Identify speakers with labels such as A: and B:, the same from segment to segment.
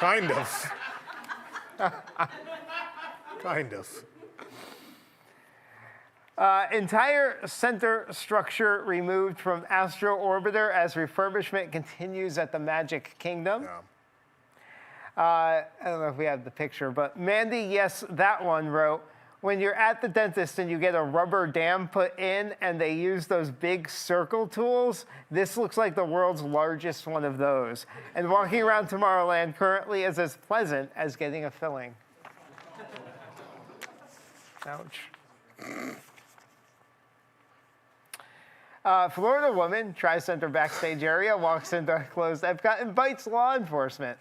A: Kind of. Kind of.
B: Entire center structure removed from Astro Orbiter as refurbishment continues at the Magic Kingdom.
A: Yeah.
B: I don't know if we have the picture, but Mandy, yes, that one wrote, when you're at the dentist and you get a rubber dam put in and they use those big circle tools, this looks like the world's largest one of those. And walking around Tomorrowland currently is as pleasant as getting a filling. Ouch. Florida woman, Tri-Center backstage area, walks into closed Epcot and bites law enforcement.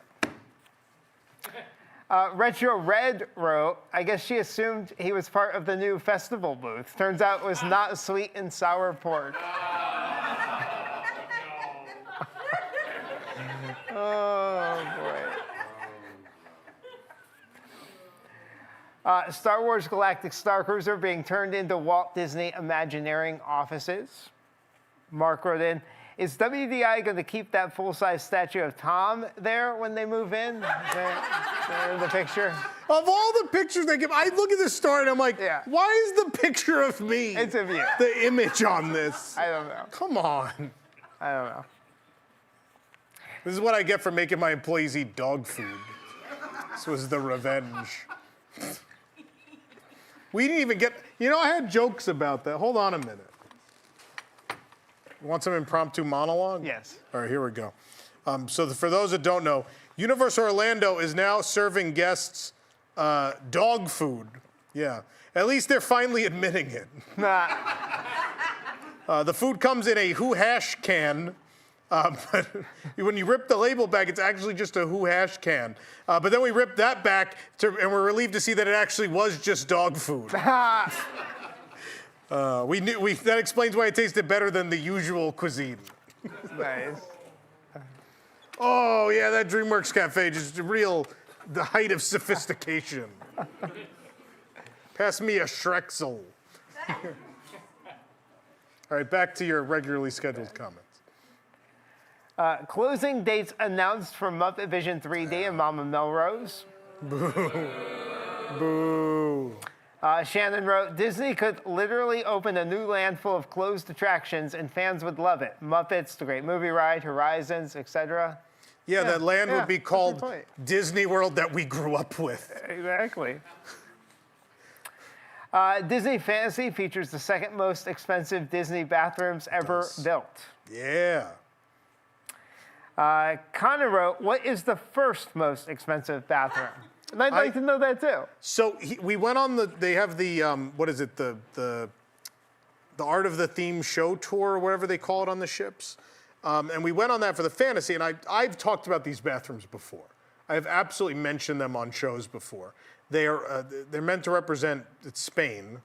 B: Retro Red wrote, I guess she assumed he was part of the new festival booth. Turns out it was not sweet and sour pork. Oh, boy. Star Wars Galactic Star Cruiser being turned into Walt Disney Imagineering offices. Mark wrote in, is WDI going to keep that full-size statue of Tom there when they move in? There, the picture.
A: Of all the pictures they give, I look at this story and I'm like,
B: yeah.
A: Why is the picture of me?
B: It's of you.
A: The image on this.
B: I don't know.
A: Come on.
B: I don't know.
A: This is what I get for making my employees eat dog food. This was the revenge. We didn't even get, I had jokes about that. Hold on a minute. You want some impromptu monologue?
B: Yes.
A: All right, here we go. So for those that don't know, Universal Orlando is now serving guests dog food. Yeah. At least they're finally admitting it. The food comes in a Who Hash can. But when you rip the label back, it's actually just a Who Hash can. But then we ripped that back, and we're relieved to see that it actually was just dog food. That explains why it tasted better than the usual cuisine.
B: Nice.
A: Oh, yeah, that DreamWorks Cafe, just the height of sophistication. Pass me a Shrexel. All right, back to your regularly scheduled comments.
B: Closing dates announced for Muppet Vision 3D and Mama Melrose.
A: Boo. Boo.
B: Shannon wrote, Disney could literally open a new land full of closed attractions and fans would love it. Muppets, The Great Movie Ride, Horizons, etc.
A: Yeah, that land would be called Disney World that we grew up with.
B: Exactly. Disney Fantasy features the second most expensive Disney bathrooms ever built.
A: Yeah.
B: Connor wrote, what is the first most expensive bathroom? And I'd like to know that too.
A: So we went on they have the, what is it, the Art of the Theme show tour, or whatever they call it on the ships. And we went on that for the fantasy, and I've talked about these bathrooms before. I've absolutely mentioned them on shows before. They're meant to represent Spain,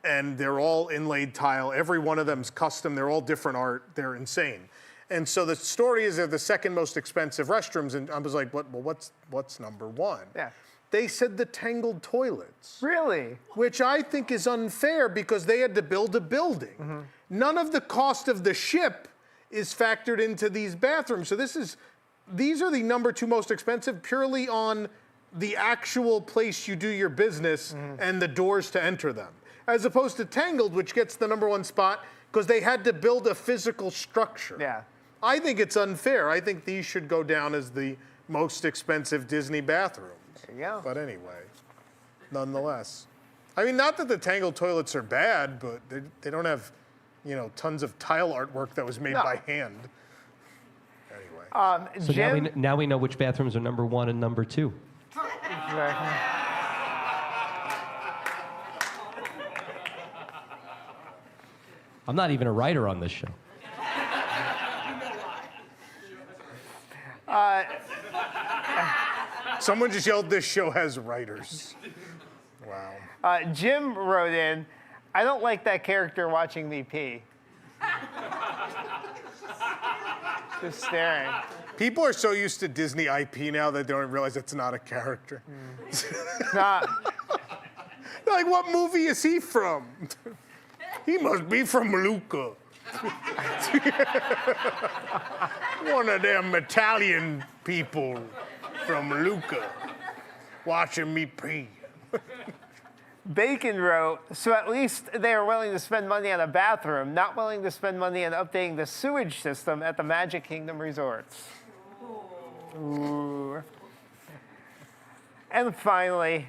A: and they're all inlaid tile. Every one of them's custom. They're all different art. They're insane. And so the story is they're the second most expensive restrooms, and I was like, what's number one?
B: Yeah.
A: They said the Tangled toilets.
B: Really?
A: Which I think is unfair because they had to build a building. Mm-hmm. None of the cost of the ship is factored into these bathrooms. So these are the number two most expensive purely on the actual place you do your business and the doors to enter them. As opposed to Tangled, which gets the number one spot because they had to build a physical structure.
B: Yeah.
A: I think it's unfair. I think these should go down as the most expensive Disney bathrooms.
B: There you go.
A: But anyway, nonetheless. I mean, not that the Tangled toilets are bad, but they don't have, tons of tile artwork that was made by hand. Anyway.
C: So now we know which bathrooms are number one and number two.
B: Exactly.
C: I'm not even a writer on this show.
A: Someone just yelled, this show has writers. Wow.
B: Jim wrote in, I don't like that character watching me pee. Just staring.
A: People are so used to Disney IP now that they don't realize it's not a character.
B: Not.
A: Like, what movie is he from? He must be from Luca. One of them Italian people. from Luca, watching me pee.
B: Bacon wrote, so at least they are willing to spend money on a bathroom, not willing to spend money on updating the sewage system at the Magic Kingdom resorts. Ooh. And finally,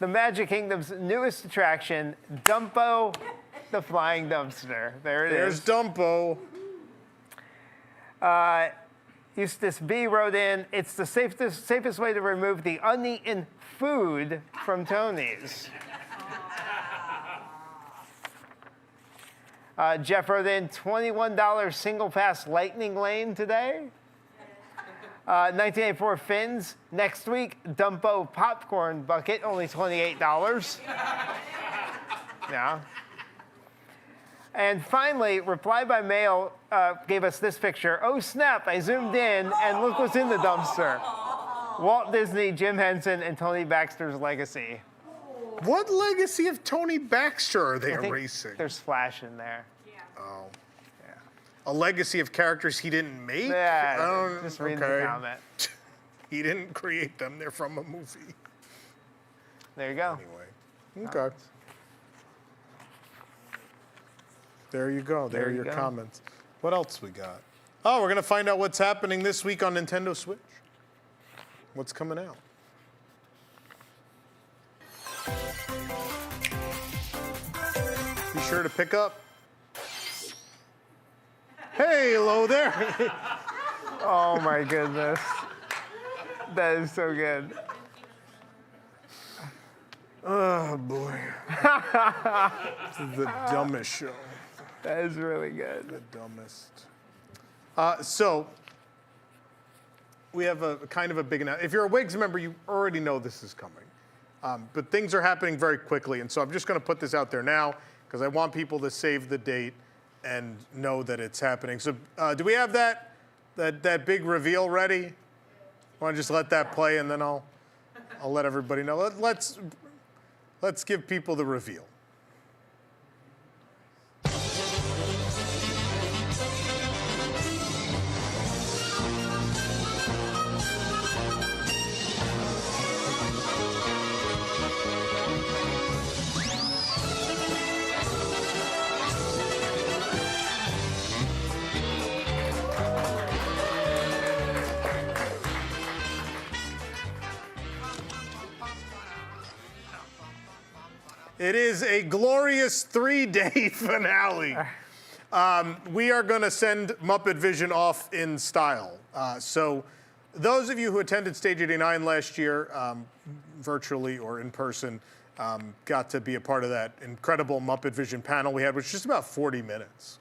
B: the Magic Kingdom's newest attraction, Dumbo the Flying Dumpster.
A: There's Dumbo.
B: Eustace B. wrote in, it's the safest way to remove the uneaten food from Tony's. Jeff wrote in, $21 single pass lightning lane today. 1984 Fins, next week, Dumbo popcorn bucket, only $28. Yeah. And finally, Reply by Mail gave us this picture. Oh snap, I zoomed in and look what's in the dumpster. Walt Disney, Jim Henson, and Tony Baxter's legacy.
A: What legacy of Tony Baxter are they
B: I think
A: erasing?
B: there's Flash in there.
A: Oh. Yeah. A legacy of characters he didn't make?
B: Yeah, just read the comment.
A: He didn't create them. They're from a movie.
B: There you go.
A: Anyway. Okay. There you go. There are your comments. What else we got? Oh, we're going to find out what's happening this week on Nintendo Switch. What's coming out? Be sure to pick up. Hey, hello there.
B: Oh my goodness. That is so good.
A: Oh boy. This is the dumbest show.
B: That is really good.
A: The dumbest. So, we have a kind of a big announcement. If you're a WIGS member, you already know this is coming. But things are happening very quickly, and so I'm just going to put this out there now because I want people to save the date and know that it's happening. So, do we have that big reveal ready? Want to just let that play, and then I'll let everybody know. Let's give people the reveal. It is a glorious 3-day finale. We are going to send Muppet Vision off in style. So those of you who attended Stage 89 last year, virtually or in person, got to be a part of that incredible Muppet Vision panel we had, which was just about 40 minutes.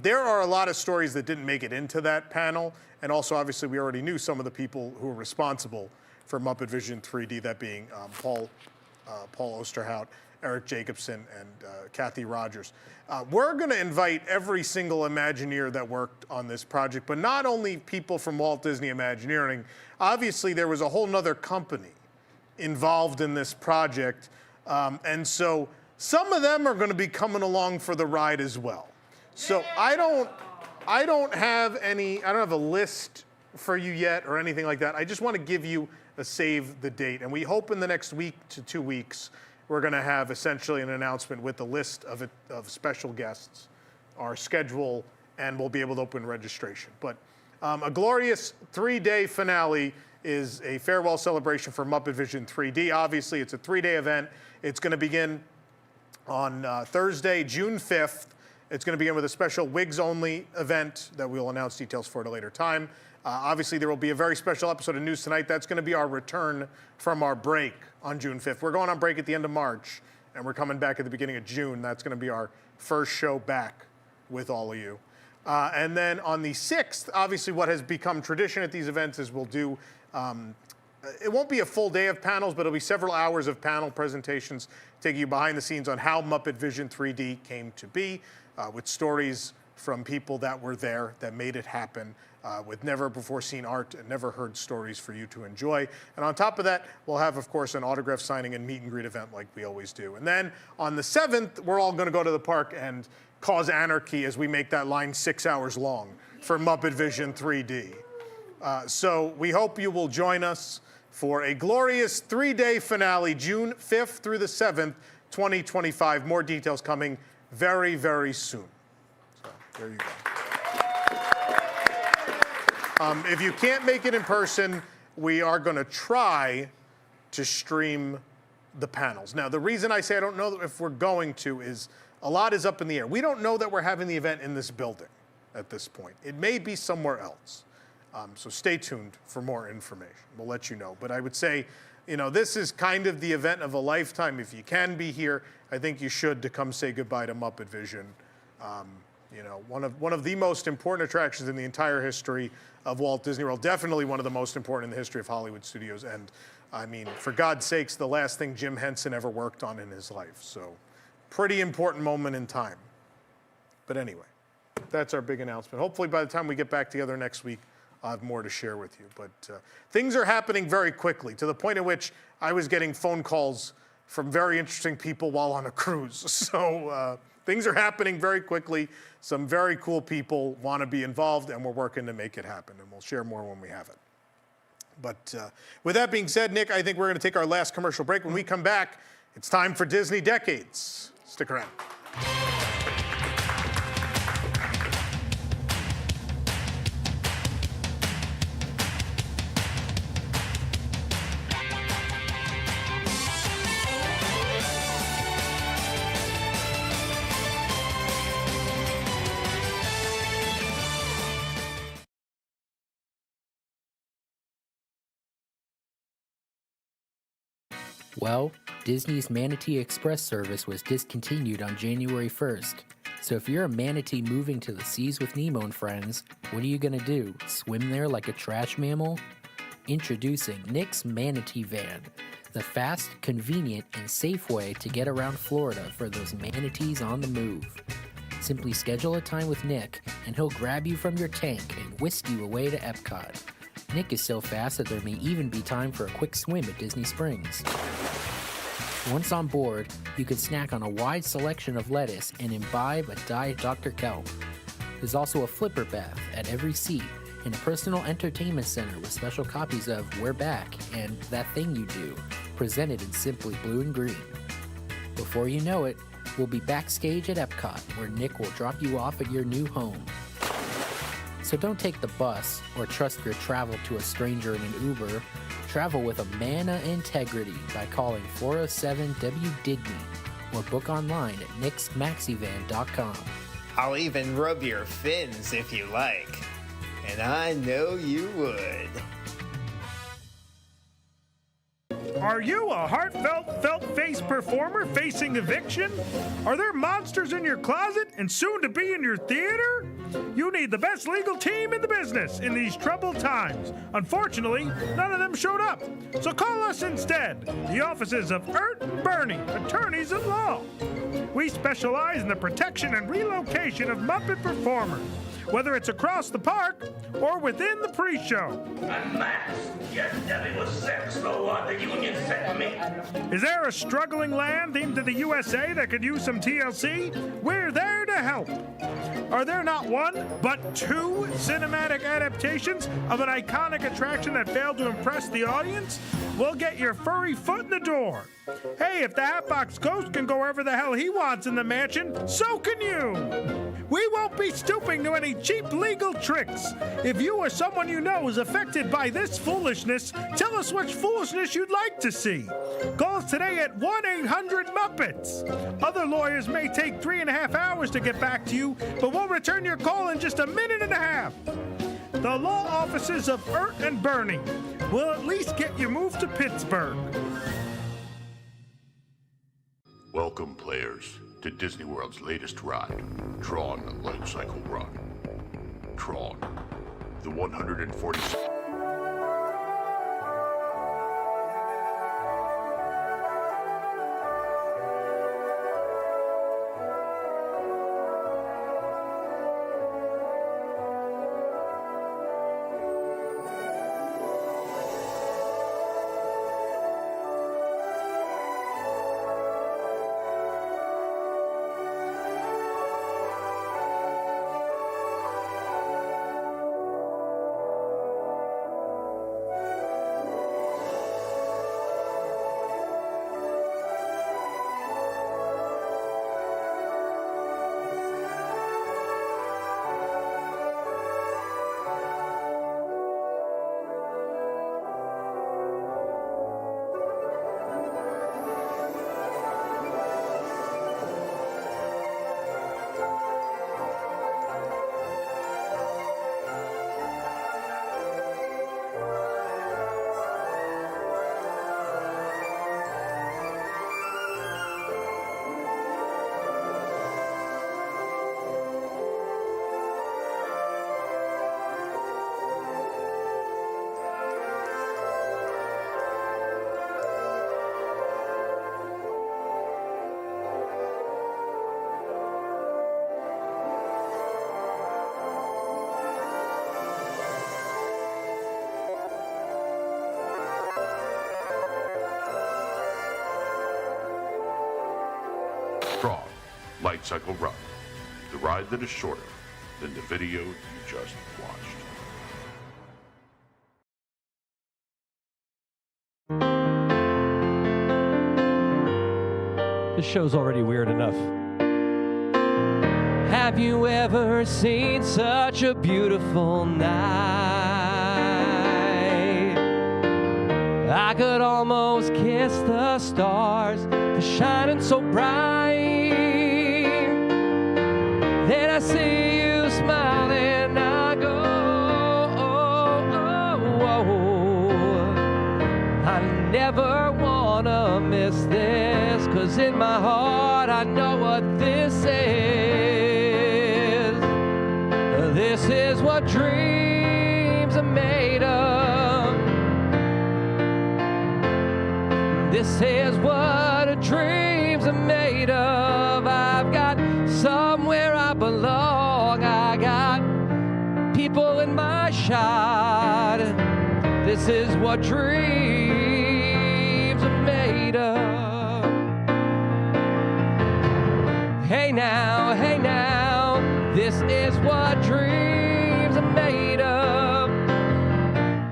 A: There are a lot of stories that didn't make it into that panel, and also obviously we already knew some of the people who were responsible for Muppet Vision 3D, that being Paul Osterhout, Eric Jacobson, and Kathy Rogers. We're going to invite every single Imagineer that worked on this project, but not only people from Walt Disney Imagineering. Obviously, there was a whole nother company involved in this project, and so some of them are going to be coming along for the ride as well. So I don't have a list for you yet or anything like that. I just want to give you a save the date, and we hope in the next week to 2 weeks we're going to have essentially an announcement with a list of special guests, our schedule, and we'll be able to open registration. But a glorious 3-day finale is a farewell celebration for Muppet Vision 3D. Obviously, it's a 3-day event. It's going to begin on Thursday, June 5th. It's going to begin with a special WIGS-only event that we'll announce details for at a later time. Obviously, there will be a very special episode of News Tonight. That's going to be our return from our break on June 5th. We're going on break at the end of March, and we're coming back at the beginning of June. That's going to be our first show back with all of you. And then on the 6th, obviously what has become tradition at these events is we'll do, it won't be a full day of panels, but it'll be several hours of panel presentations taking you behind the scenes on how Muppet Vision 3D came to be, with stories from people that were there, that made it happen, with never before seen art and never heard stories for you to enjoy. And on top of that, we'll have, of course, an autograph signing and meet and greet event like we always do. And then on the 7th, we're all going to go to the park and cause anarchy as we make that line 6 hours long for Muppet Vision 3D. So we hope you will join us for a glorious 3-day finale, June 5th through the 7th, 2025. More details coming very, very soon. So there you go. If you can't make it in person, we are going to try to stream the panels. Now, the reason I say I don't know if we're going to is a lot is up in the air. We don't know that we're having the event in this building at this point. It may be somewhere else. So stay tuned for more information. We'll let you know. But I would say, you know, this is kind of the event of a lifetime. If you can be here, I think you should to come say goodbye to Muppet Vision. You know, one of the most important attractions in the entire history of Walt Disney World. Definitely one of the most important in the history of Hollywood studios. And I mean, for God's sakes, the last thing Jim Henson ever worked on in his life. So pretty important moment in time. But anyway, that's our big announcement. Hopefully by the time we get back together next week, I'll have more to share with you. But things are happening very quickly, to the point at which I was getting phone calls from very interesting people while on a cruise. So things are happening very quickly. Some very cool people want to be involved, and we're working to make it happen. And we'll share more when we have it. But with that being said, Nick, I think we're going to take our last commercial break. When we come back, it's time for Disney Decades. Stick around.
D: Well, Disney's Manatee Express service was discontinued on January 1st. So if you're a manatee moving to the seas with Nemo and friends, what are you gonna do? Swim there like a trash mammal? Introducing Nick's Manatee Van, the fast, convenient, and safe way to get around Florida for those manatees on the move. Simply schedule a time with Nick, and he'll grab you from your tank and whisk you away to Epcot. Nick is so fast that there may even be time for a quick swim at Disney Springs. Once on board, you can snack on a wide selection of lettuce and imbibe a Diet Dr. Kelp. There's also a flipper bath at every seat and a personal entertainment center with special copies of We're Back and That Thing You Do, presented in simply blue and green. Before you know it, we'll be backstage at Epcot, where Nick will drop you off at your new home. So don't take the bus or trust your travel to a stranger in an Uber. Travel with a man of integrity by calling 407-WDWNT or book online at nixmaxivan.com.
B: I'll even rub your fins if you like. And I know you would.
E: Are you a heartfelt, felt-faced performer facing eviction? Are there monsters in your closet and soon to be in your theater? You need the best legal team in the business in these troubled times. Unfortunately, none of them showed up. So call us instead, the offices of Ert and Bernie, attorneys at law. We specialize in the protection and relocation of Muppet performers, whether it's across the park or within the pre-show.
F: Unmasked, yes, Debbie was sex, the one the union sent me.
E: Is there a struggling land themed to the USA that could use some TLC? We're there to help. Are there not one, but two cinematic adaptations of an iconic attraction that failed to impress the audience? We'll get your furry foot in the door. Hey, if the Hatbox Ghost can go wherever the hell he wants in the mansion, so can you. We won't be stooping to any cheap legal tricks. If you or someone you know is affected by this foolishness, tell us which foolishness you'd like to see. Call us today at 1-800-MUPPETS. Other lawyers may take 3.5 hours to get back to you, but we'll return your call in just 1.5 minutes. The law offices of Ert and Bernie will at least get you moved to Pittsburgh.
G: Welcome, players, to Disney World's latest ride, Tron Light Cycle Run. Tron, the 146... Light Cycle Run, the ride that is shorter than the video you just watched.
C: This show's already weird enough. Have you ever seen such a beautiful night? I could almost kiss the stars, they're shining so bright. Then I see you smiling, I go, I never wanna miss this, 'cause in my heart I know what this is. This is what dreams are made of. This is what dreams are made of. I've got somewhere I belong. I got people in my shot. This is what dreams are made of. Hey now, this is what dreams are made of.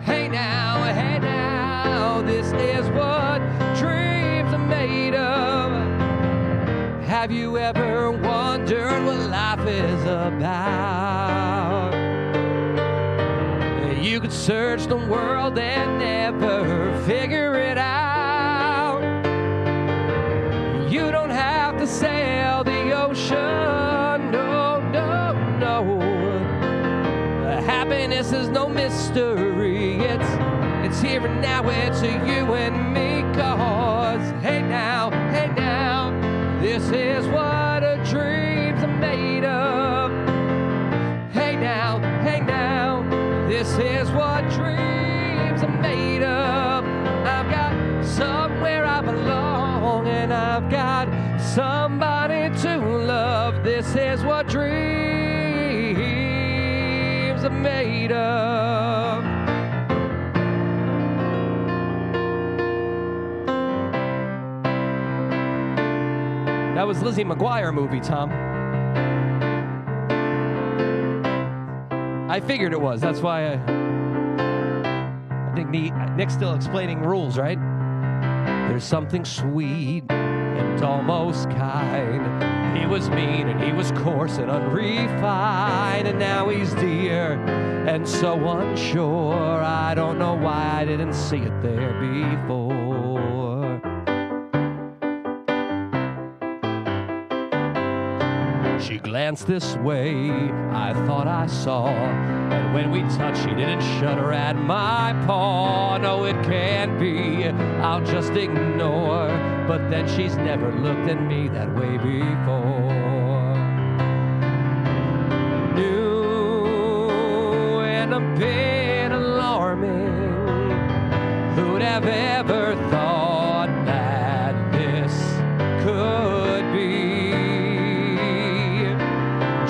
C: Hey now, this is what dreams are made of. Have you ever wondered what life is about? You could search the world and never figure it out. You don't have to sail the ocean, no, no, no. Happiness is no mystery, it's here and now, it's you and me, 'cause hey now, this is what a dreams are made of. Hey now, this is what dreams are made of. I've got somewhere I belong, and I've got somebody to love. This is what dreams are made of. That was Lizzie McGuire movie, Tom. I figured it was. That's why I think Nick's still explaining rules, right? There's something sweet and almost kind. He was mean and he was coarse and unrefined, and now he's dear and so unsure. I don't know why I didn't see it there before. She glanced this way, I thought I saw, and when we touched, she didn't shudder at my paw. No, it can't be, I'll just ignore, but then she's never looked at me that way before. New and a bit alarming, who'd have ever thought that this could be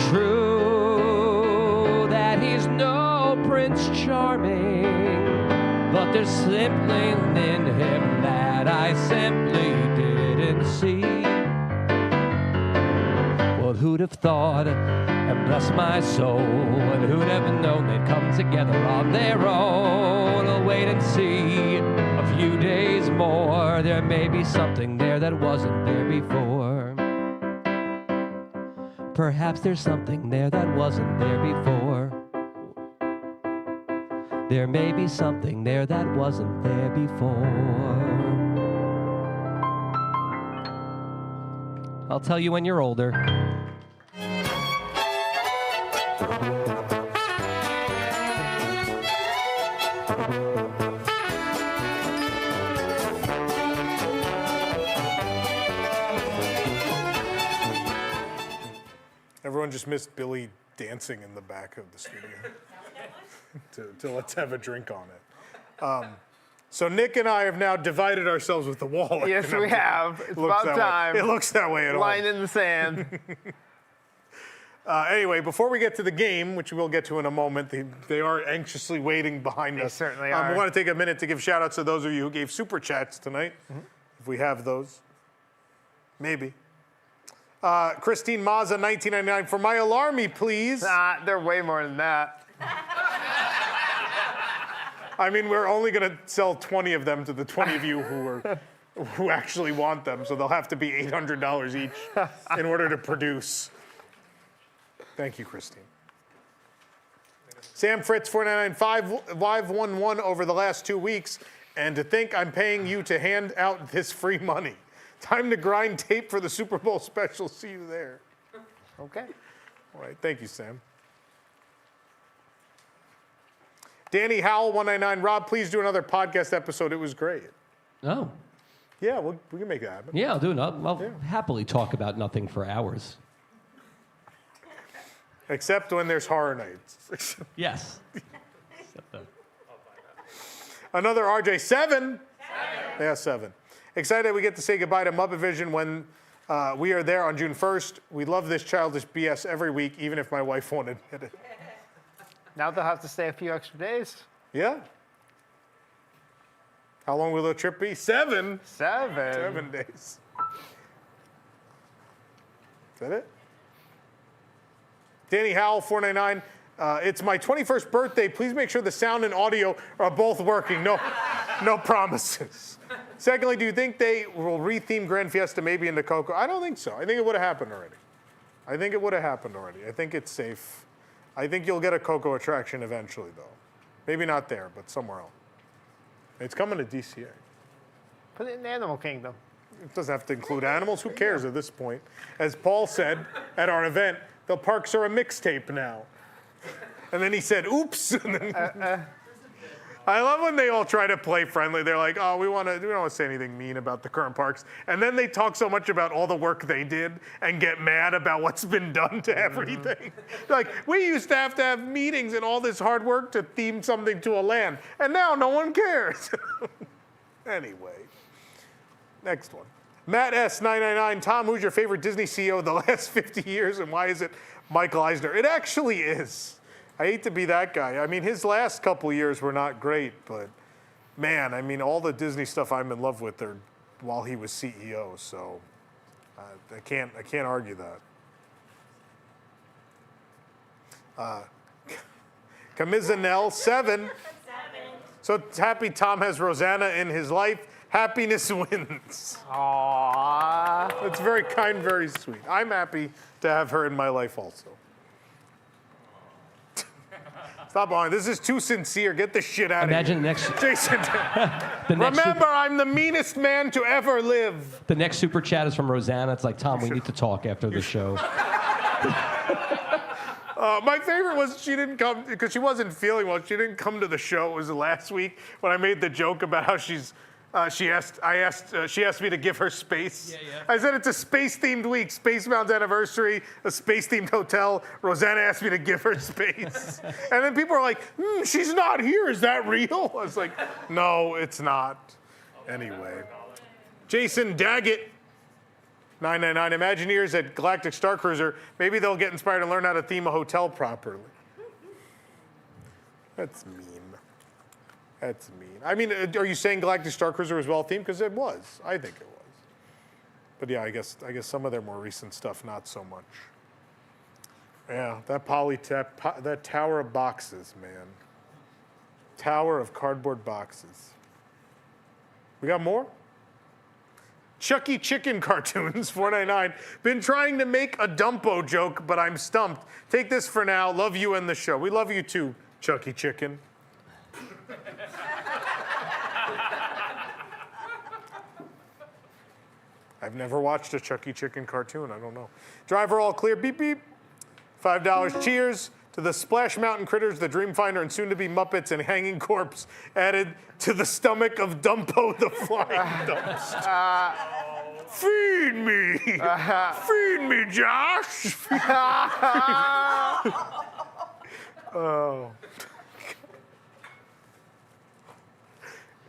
C: true, that he's no Prince Charming, but there's something in him that I simply didn't see. Well, who'd have thought, and bless my soul, and who'd have known they'd come together on their own? I'll wait and see a few days more. There may be something there that wasn't there before. Perhaps there's something there that wasn't there before. There may be something there that wasn't there before. I'll tell you when you're older.
A: Everyone just missed Billy dancing in the back of the studio. to let's have a drink on it. So Nick and I have now divided ourselves with the wall.
B: Yes, we have. It's about time.
A: It looks that way at all.
B: Line in the sand.
A: Anyway, before we get to the game, which we'll get to in a moment, they are anxiously waiting behind us.
B: They certainly are.
A: We want to take a minute to give shout outs to those of you who gave super chats tonight, if we have those. Maybe. Christine Maza, 1999. For my alarmy, please.
B: They're way more than that.
A: I mean, we're only going to sell 20 of them to the 20 of you who actually want them, so they'll have to be $800 each in order to produce. Thank you, Christine. Sam Fritz, 499, 511 over the last 2 weeks, and to think I'm paying you to hand out this free money. Time to grind tape for the Super Bowl special. See you there.
B: Okay.
A: All right, thank you, Sam. Danny Howell, 199. Rob, please do another podcast episode. It was great.
C: Oh.
A: Yeah, we can make that happen.
C: Yeah, I'll do it. I'll happily talk about nothing for hours.
A: Except when there's horror nights.
C: Yes.
A: Another RJ, 7. Yeah, 7. Excited we get to say goodbye to Muppet Vision when we are there on June 1st. We love this childish BS every week, even if my wife won't admit it.
B: Now they'll have to stay a few extra days.
A: Yeah. How long will the trip be? 7. 7 days. Is that it? Danny Howell, 499. It's my 21st birthday. Please make sure the sound and audio are both working. No promises. Secondly, do you think they will re-theme Grand Fiesta maybe into Coco? I don't think so. I think it would have happened already. I think it's safe. I think you'll get a Coco attraction eventually, though. Maybe not there, but somewhere else. It's coming to DCA.
B: Put it in Animal Kingdom.
A: It doesn't have to include animals. Who cares at this point? As Paul said at our event, the parks are a mixtape now. And then he said, oops. And then, I love when they all try to play friendly. They're like, oh, we don't want to say anything mean about the current parks. And then they talk so much about all the work they did and get mad about what's been done to everything. Like, we used to have meetings and all this hard work to theme something to a land. And now no one cares. Anyway, next one. Matt S, 999. Tom, who's your favorite Disney CEO of the last 50 years and why is it Michael Eisner? It actually is. I hate to be that guy. I mean, his last couple years were not great, but man, I mean, all the Disney stuff I'm in love with are while he was CEO, so I can't argue that. Camizanel, 7. So happy Tom has Rosanna in his life. Happiness wins.
B: Aww.
A: That's very kind, very sweet. I'm happy to have her in my life also. Stop on. This is too sincere. Get the shit out
C: Imagine
A: of
C: the
A: here.
C: next.
A: Jason, remember, I'm the meanest man to ever live.
C: The next super chat is from Rosanna. It's like, Tom, we need to talk after the show.
A: My favorite was she didn't come because she wasn't feeling well. She didn't come to the show. It was last week when I made the joke about how she asked me to give her space.
C: Yeah.
A: I said it's a space-themed week, Space Mountain anniversary, a space-themed hotel. Rosanna asked me to give her space. And then people are like, she's not here. Is that real? I was like, no, it's not. Anyway. Jason Daggett, 999. Imagineers at Galactic Star Cruiser. Maybe they'll get inspired and learn how to theme a hotel properly. That's mean. That's mean. I mean, are you saying Galactic Star Cruiser was well themed? Because it was. I think it was. But yeah, I guess some of their more recent stuff, not so much. Yeah, that tower of boxes, man. Tower of cardboard boxes. We got more? Chucky Chicken Cartoons, 499. Been trying to make a Dumbo joke, but I'm stumped. Take this for now. Love you and the show. We love you too, Chucky Chicken. I've never watched a Chucky Chicken cartoon. I don't know. Driver all clear. Beep, beep. $5. Cheers to the Splash Mountain Critters, the Dreamfinder, and soon-to-be Muppets and Hanging Corpse added to the stomach of Dumbo the Flying Dumpster. Feed me. Feed me, Josh. Oh.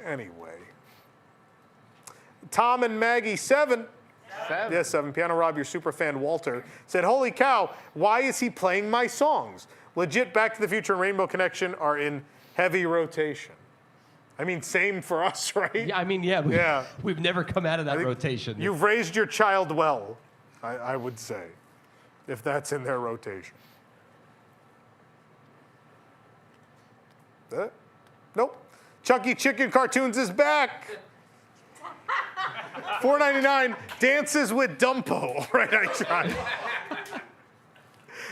A: Anyway. Tom and Maggie, 7.
B: 7.
A: Yes, 7. Piano Rob, your super fan Walter, said, holy cow, why is he playing my songs? Legit Back to the Future and Rainbow Connection are in heavy rotation. I mean, same for us, right?
C: Yeah, I mean, yeah. We've never come out of that rotation.
A: You've raised your child well. I would say, if that's in their rotation. Nope. Chucky Chicken Cartoons is back. $4.99, Dances with Dumpo. Right, I tried.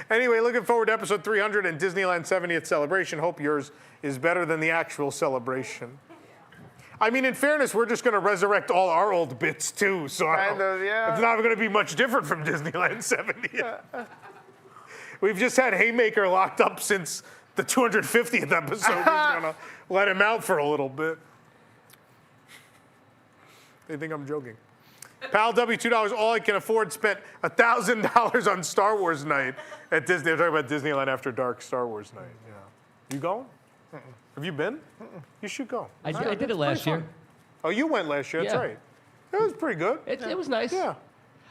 A: Anyway, looking forward to episode 300 and Disneyland 70th celebration. Hope yours is better than the actual celebration. I mean, in fairness, we're just going to resurrect all our old bits, too. So it's not going to be much different from Disneyland 70th. We've just had Haymaker locked up since the 250th episode. We're going to let him out for a little bit. They think I'm joking. Pal W, $2, all I can afford, spent $1,000 on Star Wars night at Disney. They're talking about Disneyland After Dark Star Wars night. Yeah. You going? Have you been? You should go.
C: I did it last year.
A: Oh, you went last year. That's
C: Yeah.
A: right. It was pretty good.
C: It was nice.
A: Yeah.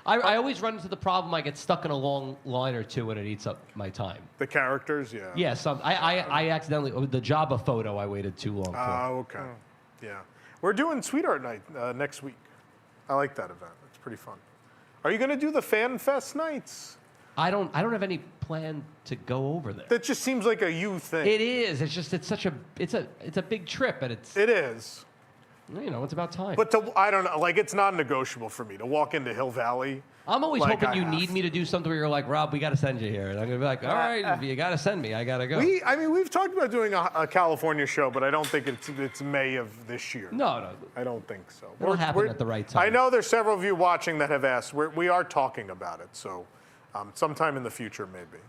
C: I always run into the problem. I get stuck in a long line or two and it eats up my time.
A: The characters, yeah.
C: Yeah, I accidentally, the Jabba photo I waited too long for.
A: Oh, okay. Yeah. We're doing Sweetheart Night next week. I like that event. It's pretty fun. Are you going to do the Fan Fest nights?
C: I don't have any plan to go over there.
A: That just seems like a you thing.
C: It is. It's just it's a big trip, and
A: It is.
C: It's about time.
A: But I don't know, like it's non-negotiable for me to walk into Hill Valley.
C: I'm always
A: like
C: hoping
A: I
C: you
A: have.
C: need me to do something where you're like, Rob, we got to send you here. And I'm going to be like, all right, if you got to send me, I got to go.
A: We've talked about doing a California show, but I don't think it's May of this year.
C: No.
A: I don't think so.
C: It'll happen at the right time.
A: I know there's several of you watching that have asked. We are talking about it, so sometime in the future, maybe.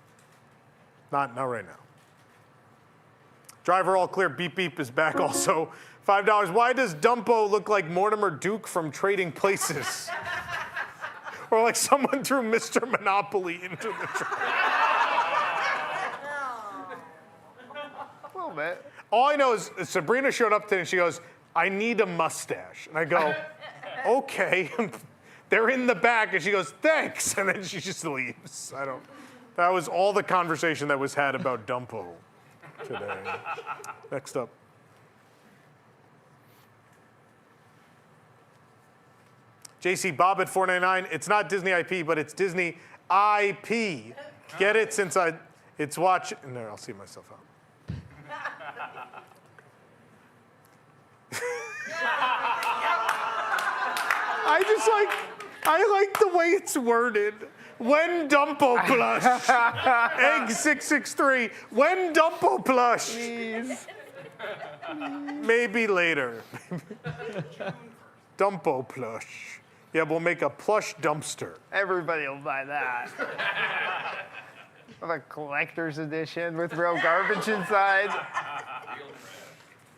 A: Not right now. Driver all clear, beep beep is back also. $5. Why does Dumpo look like Mortimer Duke from Trading Places? Or like someone threw Mr. Monopoly into the trash.
B: A little bit.
A: All I know is Sabrina showed up today and she goes, I need a mustache. And I go, okay. They're in the back. And she goes, thanks. And then she just leaves. That was all the conversation that was had about Dumpo today. Next up. JC Bob at $4.99. It's not Disney IP, but it's Disney IP. Get it since it's watch. No, I'll see myself out. I like the way it's worded. When Dumpo plush. Egg 663. When Dumpo plush.
B: Please.
A: Maybe later. Dumpo plush. Yeah, we'll make a plush dumpster.
B: Everybody will buy that. With a collector's edition with real garbage inside.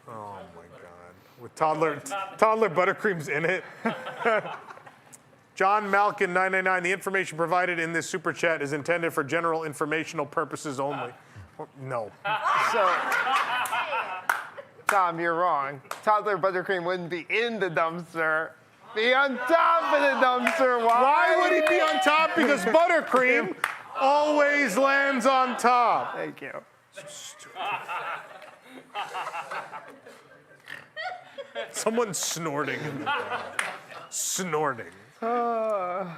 A: Oh my God. With toddler buttercream's in it. John Malkin, $9.99. The information provided in this super chat is intended for general informational purposes only. No.
B: So, Tom, you're wrong. Toddler buttercream wouldn't be in the dumpster. Be on top of the dumpster.
A: Why would he be on top? Because buttercream always lands on top.
B: Thank you.
A: Someone's snorting in the back. Snorting.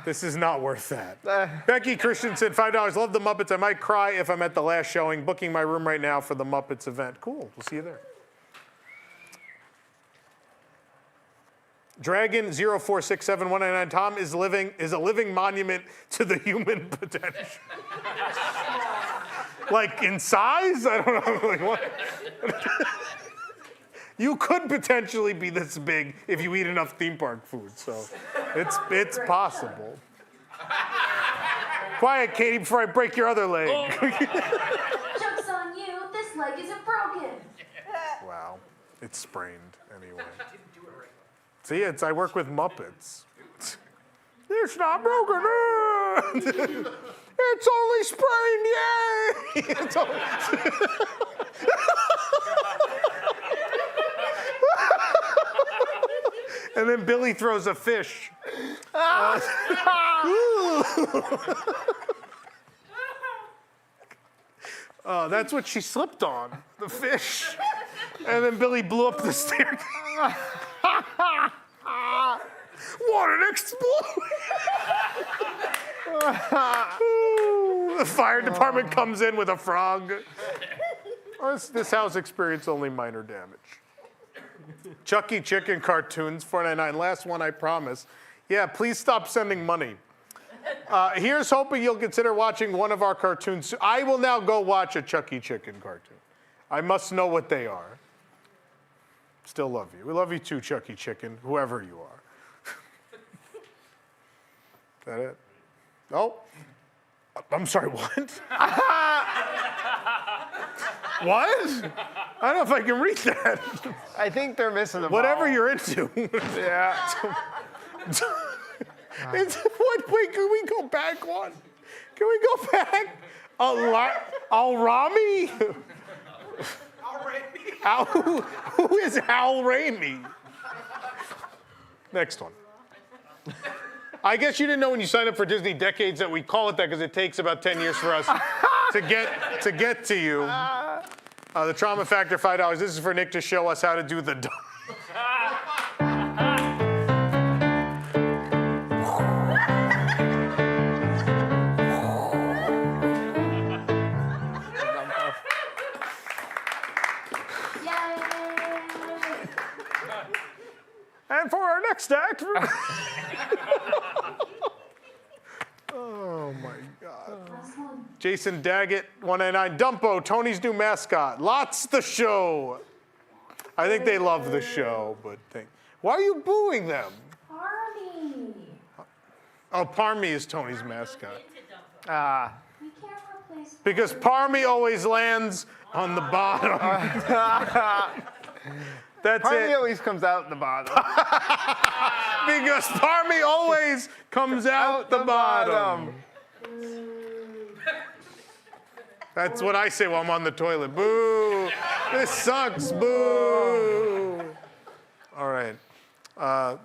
A: This is not worth that. Becky Christensen, $5. Love the Muppets. I might cry if I'm at the last showing. Booking my room right now for the Muppets event. Cool. We'll see you there. Dragon 0467199. Tom is a living monument to the human potential. Like in size? I don't know. Like what? You could potentially be this big if you eat enough theme park food, so it's possible. Quiet, Katie, before I break your other leg.
H: Joke's on you, this leg isn't broken.
A: Wow, it's sprained anyway. See, I work with Muppets. It's not broken. It's only sprained, yay! It's only... And then Billy throws a fish. That's what she slipped on, the fish. And then Billy blew up the staircase. What an explosion! The fire department comes in with a frog. This house experienced only minor damage. Chucky Chicken cartoons, $4.99. Last one, I promise. Yeah, please stop sending money. Here's hoping you'll consider watching one of our cartoons. I will now go watch a Chucky Chicken cartoon. I must know what they are. Still love you. We love you too, Chucky Chicken, whoever you are. Is that it? Oh. I'm sorry, what? What? I don't know if I can read that.
B: I think they're missing the
A: Whatever
B: vowel.
A: you're into.
B: Yeah.
A: Wait, can we go back one? Can we go back? Al-Rami? Who is Al Raimi? Next one. I guess you didn't know when you signed up for Disney Decades that we call it that because it takes about 10 years for us to get to you. The Trauma Factor, $5. This is for Nick to show us how to do the And for our next act. Oh my God. Jason Daggett, $1.99. Dumpo, Tony's new mascot. Lots the show. I think they love the show, but why are you booing them?
H: Parmy.
A: Oh, Parmy is Tony's mascot.
H: We can't replace
A: Because Parmy always lands on the bottom. That's
B: Parmy
A: it.
B: always comes out the bottom.
A: Because Parmy always comes out the bottom. That's what I say while I'm on the toilet. Boo! This sucks. Boo! All right. I'll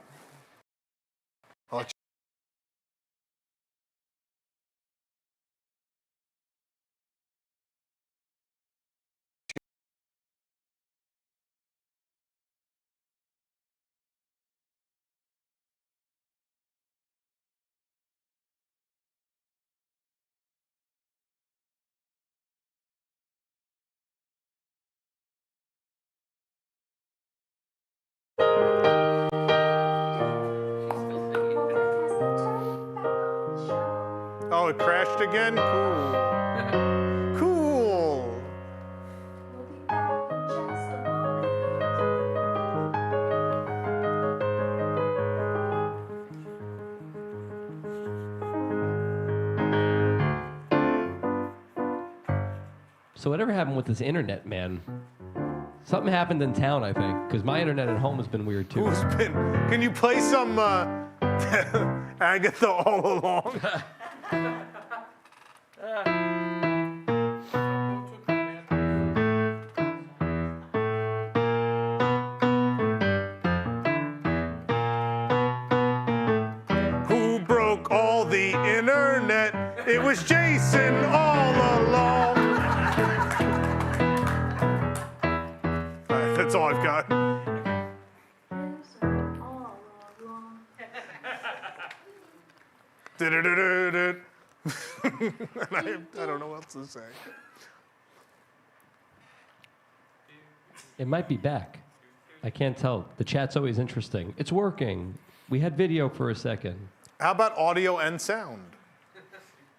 A: let you- Oh, it crashed again? Cool. Cool.
H: We'll be back in just a moment.
C: So whatever happened with this internet, man? Something happened in town, I think, because my internet at home has been weird too.
A: Who's been? Can you play some Agatha All Along? Who broke all the internet? It was Jason all along. All right, that's all I've got. Du-du-du-du-du. I don't know what else to say.
C: It might be back. I can't tell. The chat's always interesting. It's working. We had video for a second.
A: How about audio and sound?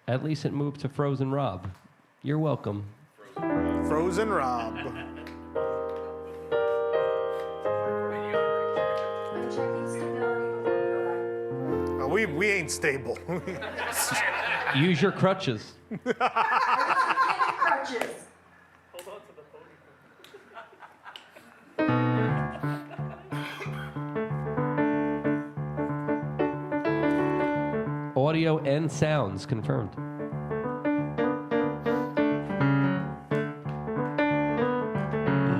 C: At least it moved to Frozen Rob. You're welcome.
A: Frozen Rob.
H: I'm checking stability before we go back.
A: We ain't stable.
C: Use your crutches.
H: Crutches.
C: Audio and sounds confirmed.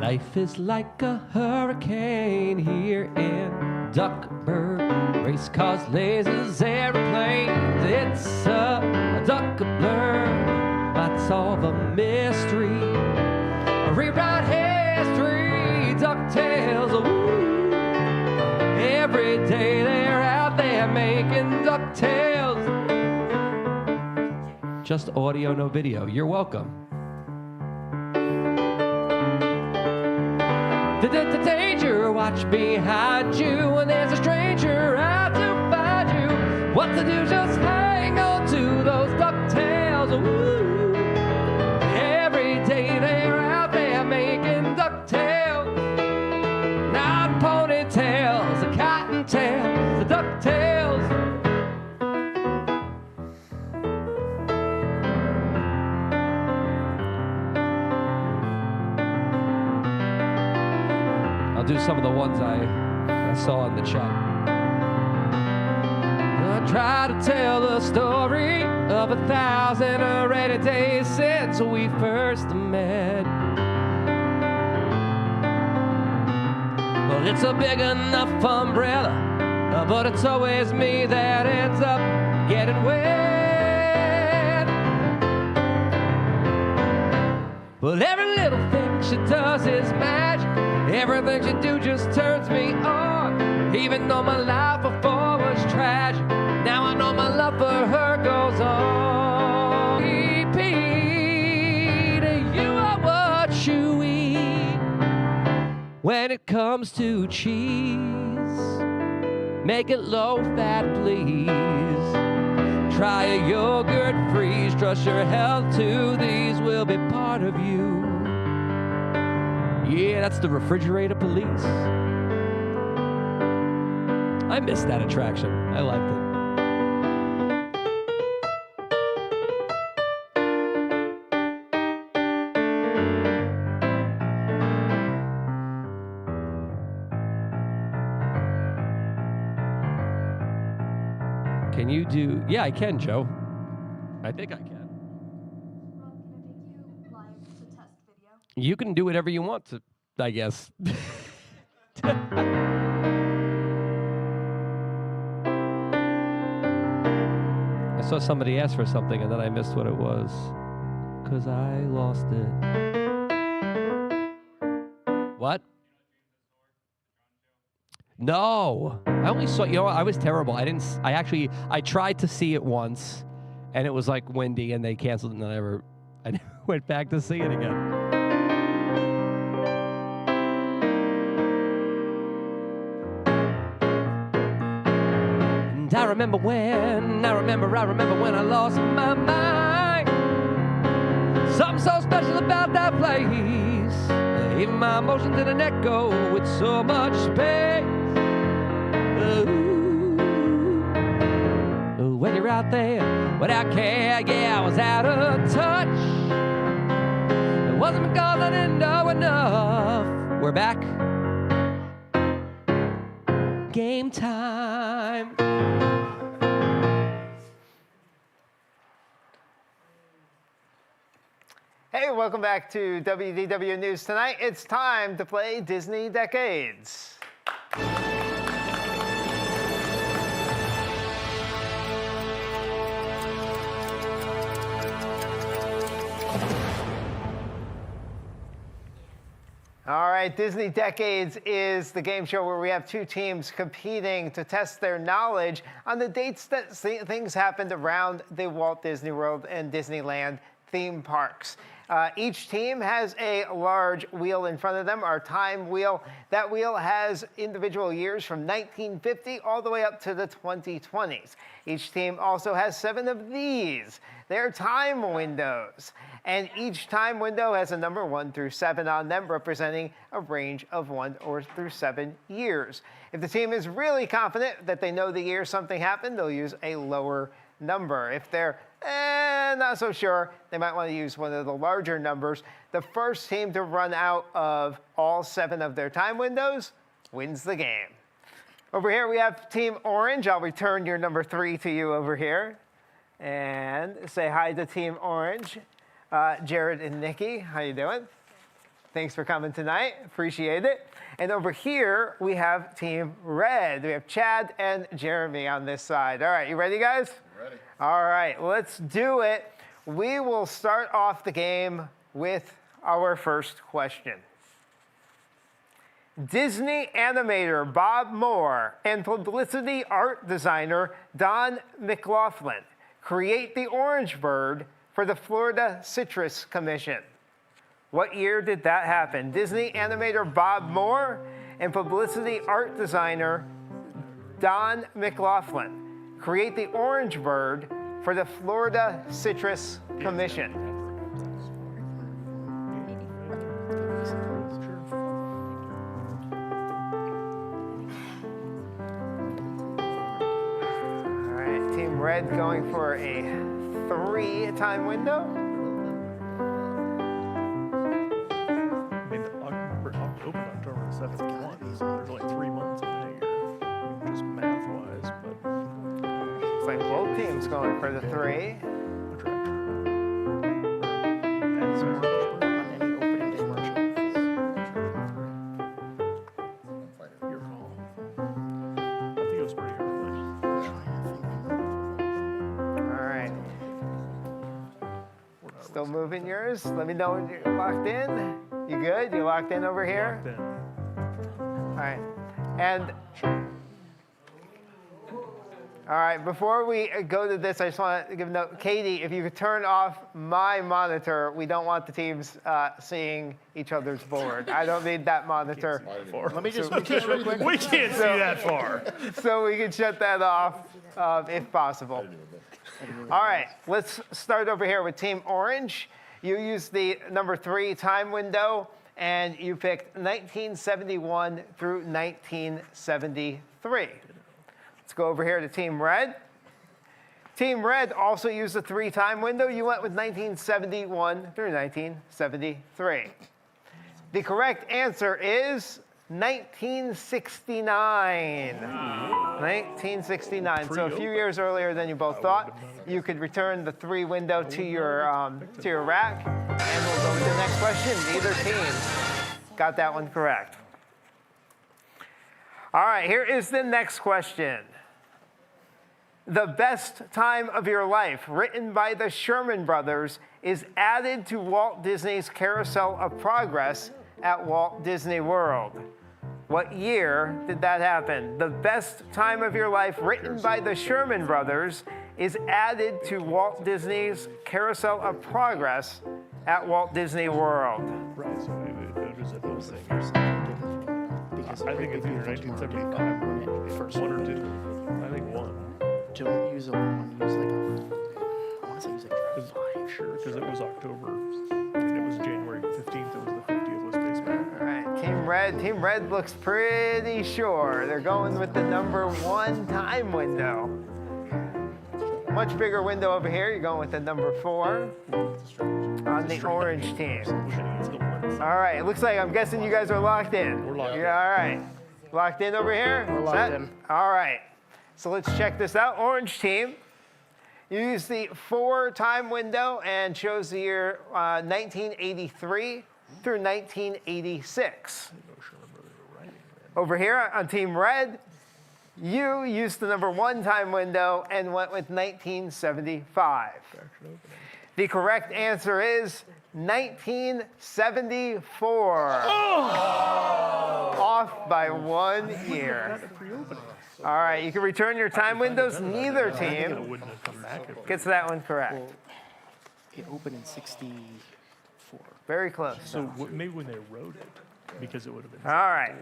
C: Life is like a hurricane here in Duckburg. Race cars, lasers, airplanes. It's a duck blur. Might solve a mystery. Rewrite history. DuckTales. Ooh. Every day they're out there making DuckTales. Just audio, no video. You're welcome. Danger, watch behind you when there's a stranger out to find you. What to do, just hang on to those ducktails. Ooh. Every day they're out there making ducktails. Not ponytails, the cottontails, the ducktails. I'll do some of the ones I saw in the chat. I try to tell the story of 1,000 already days since we first met. Well, it's a big enough umbrella, but it's always me that ends up getting wet. Well, every little thing she does is magic. Everything she do just turns me on. Even though my life before was tragic, now I know my love for her goes on. Repeat, you are what you eat. When it comes to cheese, make it low fat, please. Try a yogurt freeze, trust your health to these will be part of you. Yeah, that's the refrigerator police. I missed that attraction. I liked it. Can you do... Yeah, I can, Joe. I think I can. You can do whatever you want to, I guess. I saw somebody ask for something and then I missed what it was. 'Cause I lost it. What? No. I only saw, you know what, I was terrible. I tried to see it once and it was like windy and they canceled it and I never went back to see it again. I remember when I lost my mind. Something so special about that place. Even my emotions didn't echo with so much space. Ooh. When you're out there without care, yeah, I was out of touch. It wasn't because I didn't know enough. We're back. Game time.
B: Hey, welcome back to WDW News Tonight. It's time to play Disney Decades. All right, Disney Decades is the game show where we have two teams competing to test their knowledge on the dates that things happened around the Walt Disney World and Disneyland theme parks. Each team has a large wheel in front of them, our time wheel. That wheel has individual years from 1950 all the way up to the 2020s. Each team also has 7 of these. They're time windows. And each time window has a number 1 through 7 on them, representing a range of 1 through 7 years. If the team is really confident that they know the year something happened, they'll use a lower number. If they're not so sure, they might want to use one of the larger numbers. The first team to run out of all 7 of their time windows wins the game. Over here we have Team Orange. I'll return your number 3 to you over here. And say hi to Team Orange. Jared and Nikki, how you doing? Thanks for coming tonight. Appreciate it. And over here, we have Team Red. We have Chad and Jeremy on this side. All right, you ready, guys?
I: Ready.
B: All right, let's do it. We will start off the game with our first question. Disney animator Bob Moore and publicity art designer Don McLaughlin create the orange bird for the Florida Citrus Commission. What year did that happen? Disney animator Bob Moore and publicity art designer Don McLaughlin create the orange bird for the Florida Citrus Commission. All right, Team Red going for a 3-time window.
E: I mean, opened October 71, so there's only 3 months in a year, just math-wise, but...
B: Looks like both teams going for the 3.
E: Your call. I think it was pretty early.
B: All right. Still moving yours? Let me know when you're locked in. You good? You locked in over here?
E: Then,
B: All right. And all right, before we go to this, I just want to give a note. Katie, if you could turn off my monitor, we don't want the teams seeing each other's board. I don't need that monitor.
E: Let me just real quick. We can't see that far.
B: So we can shut that off if possible. All right, let's start over here with Team Orange. You used the number 3 time window, and you picked 1971 through 1973. Let's go over here to Team Red. Team Red also used the 3-time window. You went with 1971 through 1973. The correct answer is 1969. 1969. So a few years earlier than you both thought. You could return the 3 window to your rack. And we'll go to the next question. Neither team got that one correct. All right, here is the next question. The Best Time of Your Life, written by the Sherman Brothers, is added to Walt Disney's Carousel of Progress at Walt Disney World. What year did that happen? The Best Time of Your Life, written by the Sherman Brothers, is added to Walt Disney's Carousel of Progress at Walt Disney World.
E: Right, so it was a those things. I think it's either 1975 or 1 or 2. I think 1.
I: Don't use a 1, use like a... I want to say use like a 5.
E: Sure, because it was October, and it was January 15th, it was the 50th with Space Mountain.
B: All right, Team Red looks pretty sure. They're going with the number 1 time window. Much bigger window over here. You're going with the number 4 on the orange team. All right, it looks like, I'm guessing you guys are locked in.
E: We're locked in.
B: Yeah, all right. Locked in over here?
I: We're locked in.
B: All right. So let's check this out. Orange team, you used the 4-time window and chose the year 1983 through 1986. Over here on Team Red, you used the number 1 time window and went with 1975. The correct answer is 1974. Off by 1 year. All right, you can return your time windows. Neither team gets that one correct.
I: It opened in 64.
B: Very close.
E: So maybe when they wrote it, because it would have been.
B: All right.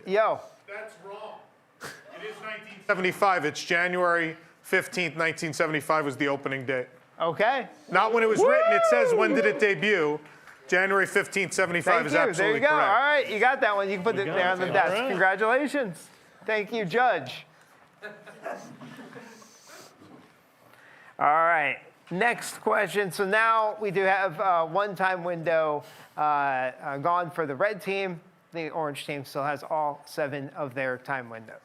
B: Yo.
A: That's wrong. It is 1975. It's January 15th, 1975 was the opening date.
B: Okay.
A: Not when it was written. It says when did it debut. January 15th, 75
B: Thank
A: is
B: you.
A: absolutely
B: there you go.
A: correct.
B: All right, you got that one. You can put it there on the desk.
E: All right.
B: Congratulations. Thank you, Judge. All right. Next question. So now we do have 1-time window gone for the red team. The orange team still has all 7 of their time windows.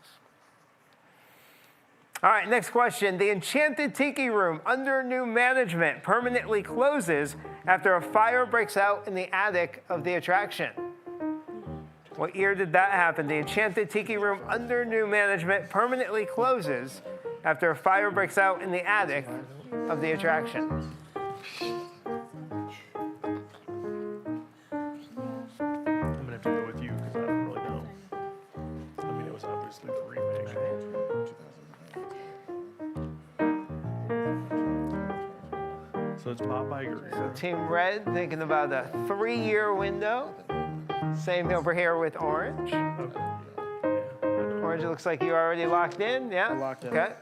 B: All right, next question. The Enchanted Tiki Room under new management permanently closes after a fire breaks out in the attic of the attraction. What year did that happen? The Enchanted Tiki Room under new management permanently closes after a fire breaks out in the attic of the attraction.
E: I'm gonna have to go with you because I don't really know. I mean, it was obviously the remake. So it's Bob Iger.
B: So Team Red thinking about a 3-year window. Same over here with Orange. Orange, it looks like you already locked in. Yeah?
I: Locked in.
B: Okay.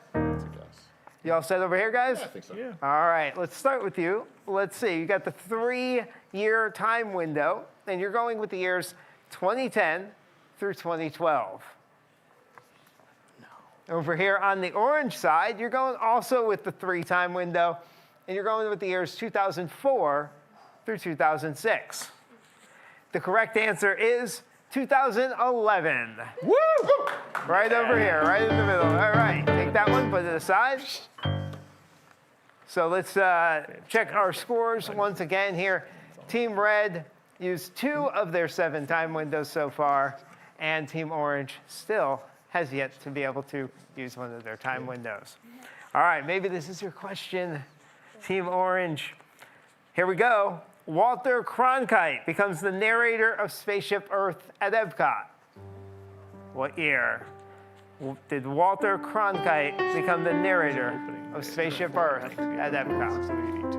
B: You all set over here, guys?
G: I think so.
E: Yeah.
B: All right, let's start with you. Let's see, you got the 3-year time window, and you're going with the years 2010 through 2012. No. Over here on the orange side, you're going also with the 3-time window, and you're going with the years 2004 through 2006. The correct answer is 2011. Woo! Right over here, right in the middle. All right, take that one, put it aside. So let's check our scores once again here. Team Red used 2 of their 7 time windows so far, and Team Orange still has yet to be able to use one of their time windows. All right, maybe this is your question, Team Orange. Here we go. Walter Cronkite becomes the narrator of Spaceship Earth at Epcot. What year did Walter Cronkite become the narrator of Spaceship Earth at Epcot?
E: 82.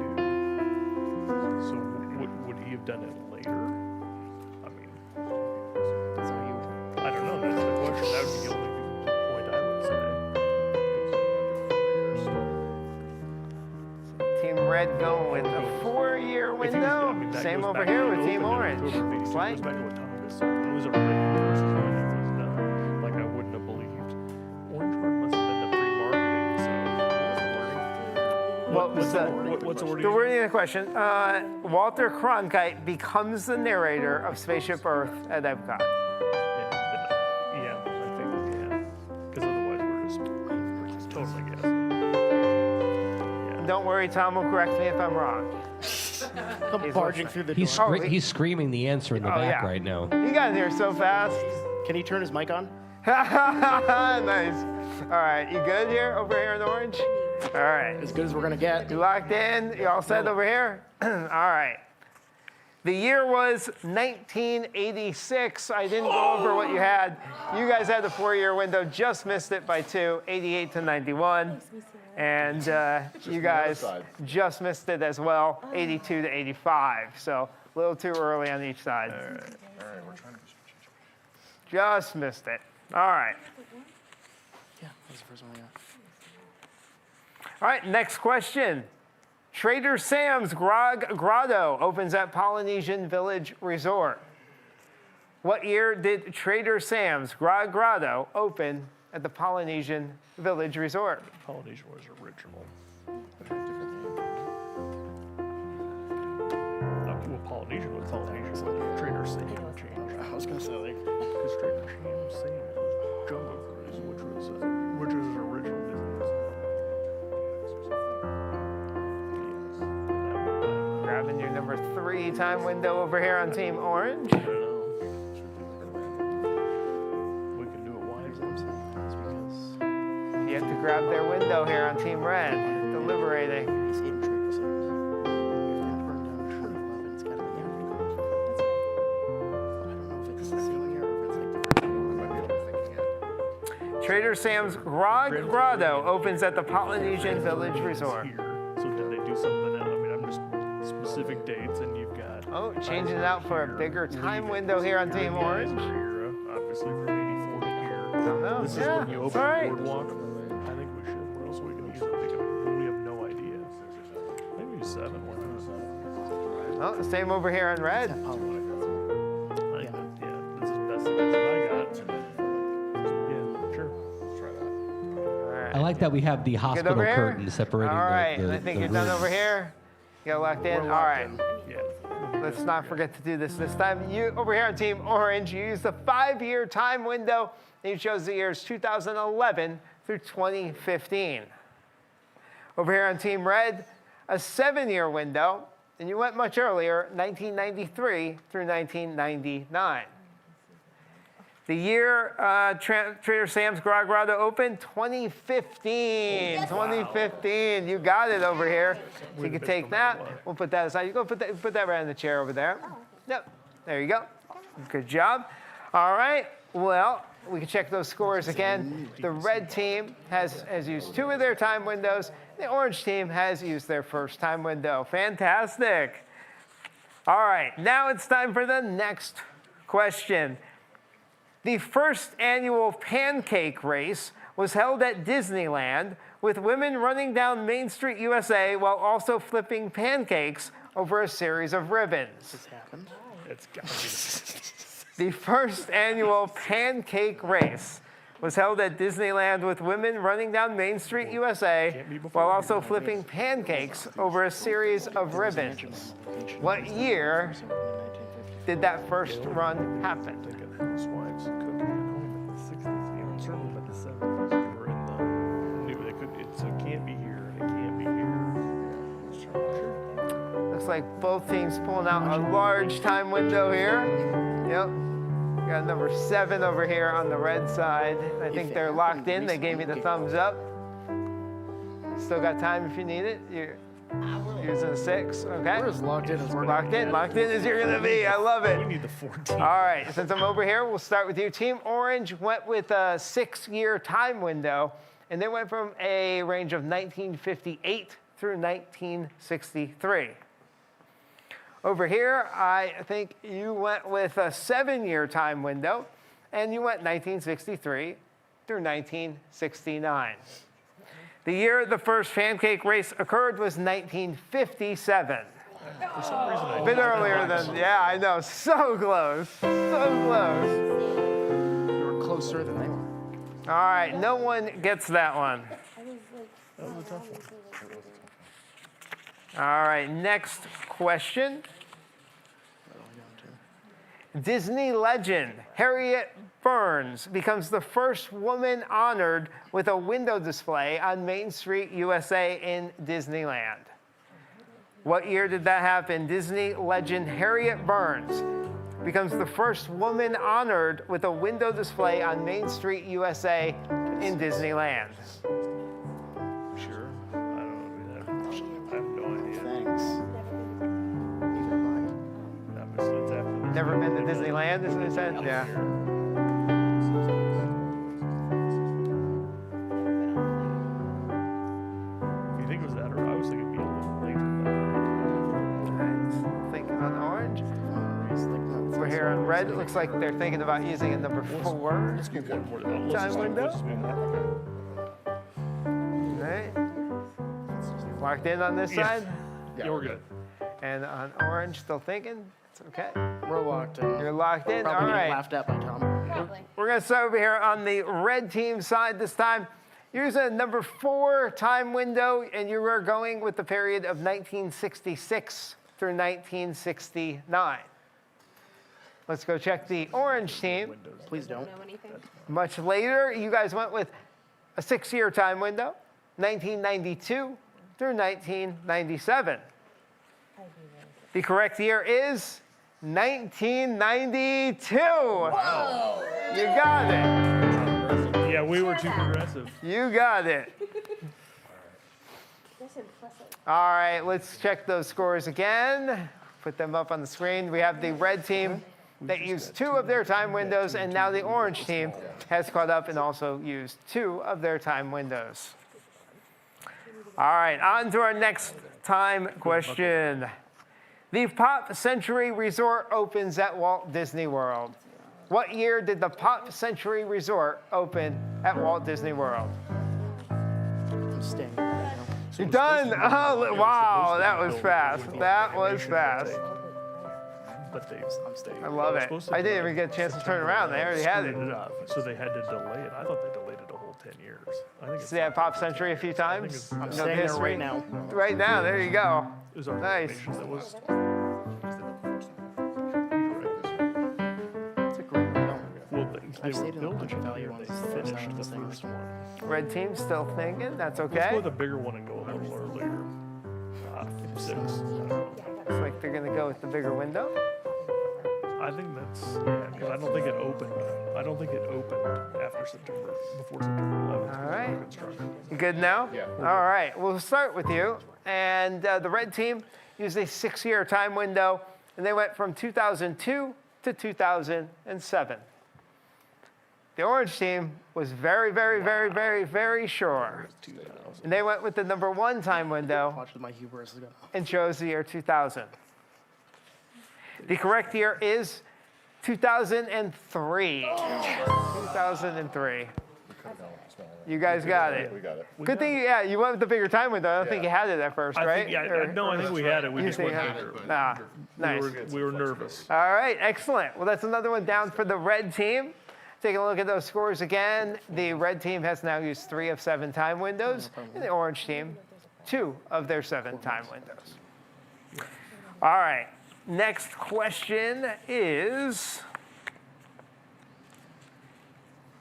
E: So would he have done it later? I mean, I don't know. That's the question. That would be the only point I would say.
B: Team Red going with a 4-year window. Same over here with Team Orange. Slight.
E: Goes back to what Tom was saying. It was a written versus when it was done. Like I wouldn't have believed. Orange Bird must have been the pre-marketing. So
B: What was
E: what's the wording?
B: the wording of the question? Walter Cronkite becomes the narrator of Spaceship Earth at Epcot.
E: Yeah, I think because otherwise we're just totally guessing.
B: Don't worry, Tom will correct me if I'm wrong.
I: Come barging through the door.
C: He's screaming the answer in the back
B: yeah.
C: right now.
B: You got here so fast.
I: Can he turn his mic on?
B: Nice. All right, you good here over here in orange? All right.
I: As good as we're gonna get.
B: You locked in? You all set over here? All right. The year was 1986. I didn't go over what you had. You guys had the 4-year window, just missed it by 2, 88 to 91. And you guys just missed it as well, 82 to 85. So a little too early on each side.
G: All right, we're trying to.
B: Just missed it. All right.
I: Yeah, that was the first one we got.
B: All right, next question. Trader Sam's Grotto opens at Polynesian Village Resort. What year did Trader Sam's Grotto open at the Polynesian Village Resort?
E: Polynesian was original. Well, Polynesian was Polynesian. Trader Sam changed.
I: I was gonna say like,
E: Because Trader Sam was Jumbo Cruise, which was his original business.
B: Grabbing your number 3 time window over here on Team Orange.
E: I don't know. We can do it wisely.
I: because
B: You have to grab their window here on Team Red. Deliberating.
I: he's eating Trader Sam's. If they have to burn down 2011, it's gotta be after. I don't know if it's the same year or if it's like
B: Trader Sam's Grotto opens at the Polynesian Village Resort.
E: Here. So did they do something else? I mean, I'm just specific dates, and you've got.
B: Oh, changing it out for a bigger time window here on Team Orange.
E: Era, obviously from '84 to here.
B: Don't know.
E: This is
B: Yeah,
E: when you
B: it's
E: open
B: all
E: the
B: right.
E: boardwalk. I think we should. Where else are we going to use it? We have no idea. Maybe 7. Why not?
B: Oh, the same over here on Red.
E: Yeah, this is the best thing I got. Yeah, sure. Let's try that.
B: All right.
C: I like that we have the
B: Good
C: hospital
B: over here?
C: curtain separating
B: All right,
C: the
B: I think
C: the
B: you're done
C: rooms.
B: over here. You got locked in? All right.
E: Yeah.
B: Let's not forget to do this time. You over here on Team Orange, you used the 5-year time window, and you chose the years 2011 through 2015. Over here on Team Red, a 7-year window, and you went much earlier, 1993 through 1999. The year Trader Sam's Grotto opened, 2015. 2015. You got it over here. So you can take that. We'll put that aside. You go put that right in the chair over there. Yep. There you go. Good job. All right. Well, we can check those scores again. The red team has used 2 of their time windows. The orange team has used their first time window. Fantastic. All right, now it's time for the next question. The first annual pancake race was held at Disneyland with women running down Main Street, USA, while also flipping pancakes over a series of ribbons.
I: This happened.
E: It's got to be.
B: The first annual pancake race was held at Disneyland with women running down Main Street, USA, while also flipping pancakes over a series of ribbons. What year did that first run happen?
E: Housewives cooking at home in the 60s, even certainly by the 70s. They were in the, knew they could, so it can't be here, and it can't be here.
B: Looks like both teams pulling out a large time window here. Yep. Got number 7 over here on the red side. I think they're locked in. They gave me the thumbs up. Still got time if you need it. You're using a 6, okay?
I: We're as locked in as we're
B: Locked in as you're gonna be. I love it.
E: We need the 14.
B: All right, since I'm over here, we'll start with you. Team Orange went with a 6-year time window, and they went from a range of 1958 through 1963. Over here, I think you went with a 7-year time window, and you went 1963 through 1969. The year the first pancake race occurred was 1957.
E: For some reason,
B: A bit earlier than, yeah, I know, so close, so close.
I: We were closer than they were.
B: All right, no one gets that one.
E: that was a tough one.
B: All right, next question. Disney legend Harriet Burns becomes the first woman honored with a window display on Main Street, USA in Disneyland. What year did that happen? Disney legend Harriet Burns becomes the first woman honored with a window display on Main Street, USA in Disneyland.
E: Sure. I don't know. I have no idea.
I: Thanks.
E: It's after the
B: Never been to Disneyland, is what it said? Yeah.
E: If you think it was that, or I was thinking it'd be a little later.
B: Thinking on orange. We're here on red. It looks like they're thinking about using a number 4
E: Let's do one more. Let's
B: time
E: just do-
B: window.
E: let's just do one.
B: Right. Locked in on this
E: Yeah.
B: side,
E: Yeah, we're good.
B: and on orange, still thinking. It's okay.
I: We're locked in.
B: You're locked in.
I: Probably
B: All
I: getting
B: right.
I: laughed at by Tom.
B: We're gonna start over here on the red team side this time. Here's a number 4 time window, and you were going with the period of 1966 through 1969. Let's go check the orange team.
I: Please don't.
B: Much later, you guys went with a 6-year time window, 1992 through 1997. The correct year is 1992. Whoa! You got it.
E: Yeah, we were too progressive.
B: You got it. All right, let's check those scores again. Put them up on the screen. We have the red team that used 2 of their time windows, and now the orange team has caught up and also used 2 of their time windows. All right, on to our next time question. The Pop Century Resort opens at Walt Disney World. What year did the Pop Century Resort open at Walt Disney World?
I: I'm staying right now.
B: You're done? Oh, wow, that was fast. That was fast.
E: But I'm staying.
B: I love it. I didn't even get a chance to turn around. They already had it.
E: Screwed up, so they had to delay it. I thought they delayed it a whole 10 years. I think it's
B: See that Pop Century a few times?
E: it's-
I: I'm
B: No
I: staying there
B: history?
I: right now.
B: Right now, there you go.
E: it was our
B: Nice.
E: information that was.
I: It's a great window.
E: Well, they
I: I've
E: were
I: stayed in a
E: building
I: bunch
E: it
I: of value
E: here.
I: ones
E: They
I: the first
E: finished
I: time I
E: the
I: was there.
E: first one.
B: Red team still thinking. That's
E: Let's go
B: okay.
E: with the bigger one and go a little earlier. 6. I don't know.
B: Looks like they're going to go with the bigger window.
E: I think that's, yeah, because I don't think it opened. I don't think it opened after September, before September 11th.
B: All right.
E: Construction.
B: You good now? Yeah. All right, we'll start with you. And the red team used a 6-year time window, and they went from 2002 to 2007. The orange team was very, very, very, very, very sure.
I: 2000.
B: And they went with the number 1 time window
I: Watch my hubris is gonna.
B: and chose the year 2000. The correct year is 2003. 2003. You guys got it.
J: We got it.
B: Good thing, yeah, you went with the bigger time window. I don't think you had it at first,
E: I
B: right?
E: think, yeah,
B: Or-
E: no, I think we had it. We
B: You
E: just
B: think
E: went
B: you had
E: there.
B: it? Nah, nice.
E: We were nervous.
B: All right, excellent. Well, that's another one down for the red team. Taking a look at those scores again, the red team has now used 3 of 7 time windows, and the orange team, 2 of their 7 time windows. All right, next question is,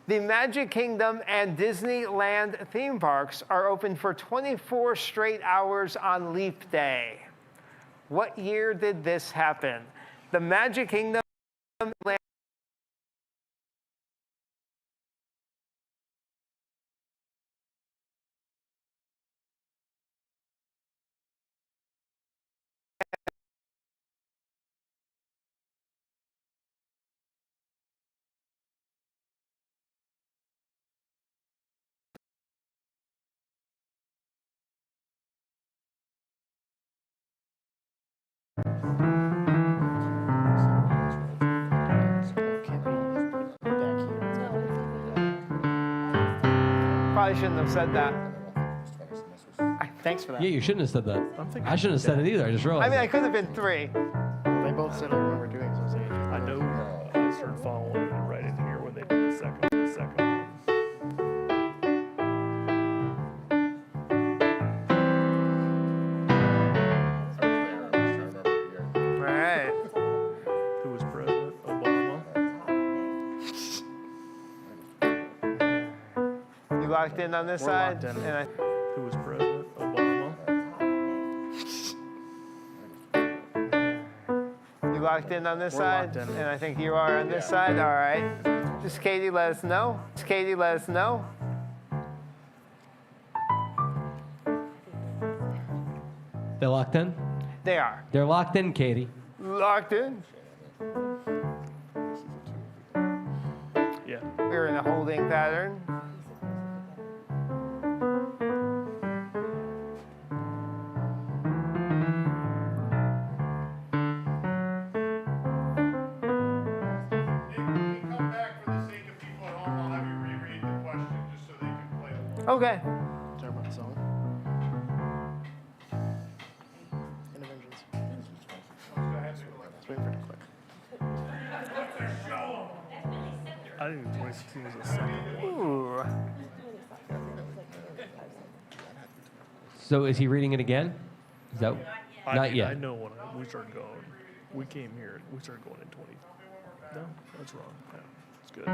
B: the Magic Kingdom and Disneyland theme parks are open for 24 straight hours on Leap Day. What year did this happen? The Magic Kingdom Land Probably shouldn't have said that.
I: Thanks for that.
C: Yeah, you shouldn't have said that. I shouldn't have said it either. I just realized.
B: I mean, I could have been 3.
I: They both said I remember doing something.
E: I know I started following it right in here when they did the second one.
B: All right.
E: Who was president? Obama.
B: You locked in on this
I: We're
B: side?
I: locked in.
B: And
E: Who was president? Obama.
B: you locked in on this
I: We're
B: side?
I: locked in.
B: And I think you are on this side? All right. Just Katie, let us know. Just Katie, let us know.
C: They locked in?
B: They are.
C: They're locked in, Katie.
B: Locked in.
E: Yeah.
B: We're in a holding pattern.
A: When we come back, for the sake of people at home, I'll have you reread the question just so they can play along.
B: Okay.
I: Sorry about the song. Interventions. Just waiting for it to click.
E: I think 2016 was the second one.
B: Ooh.
C: So is he reading it again? Is that not yet?
E: I know when we started going. We came here. We started going in 20. No, that's wrong. Yeah, it's good.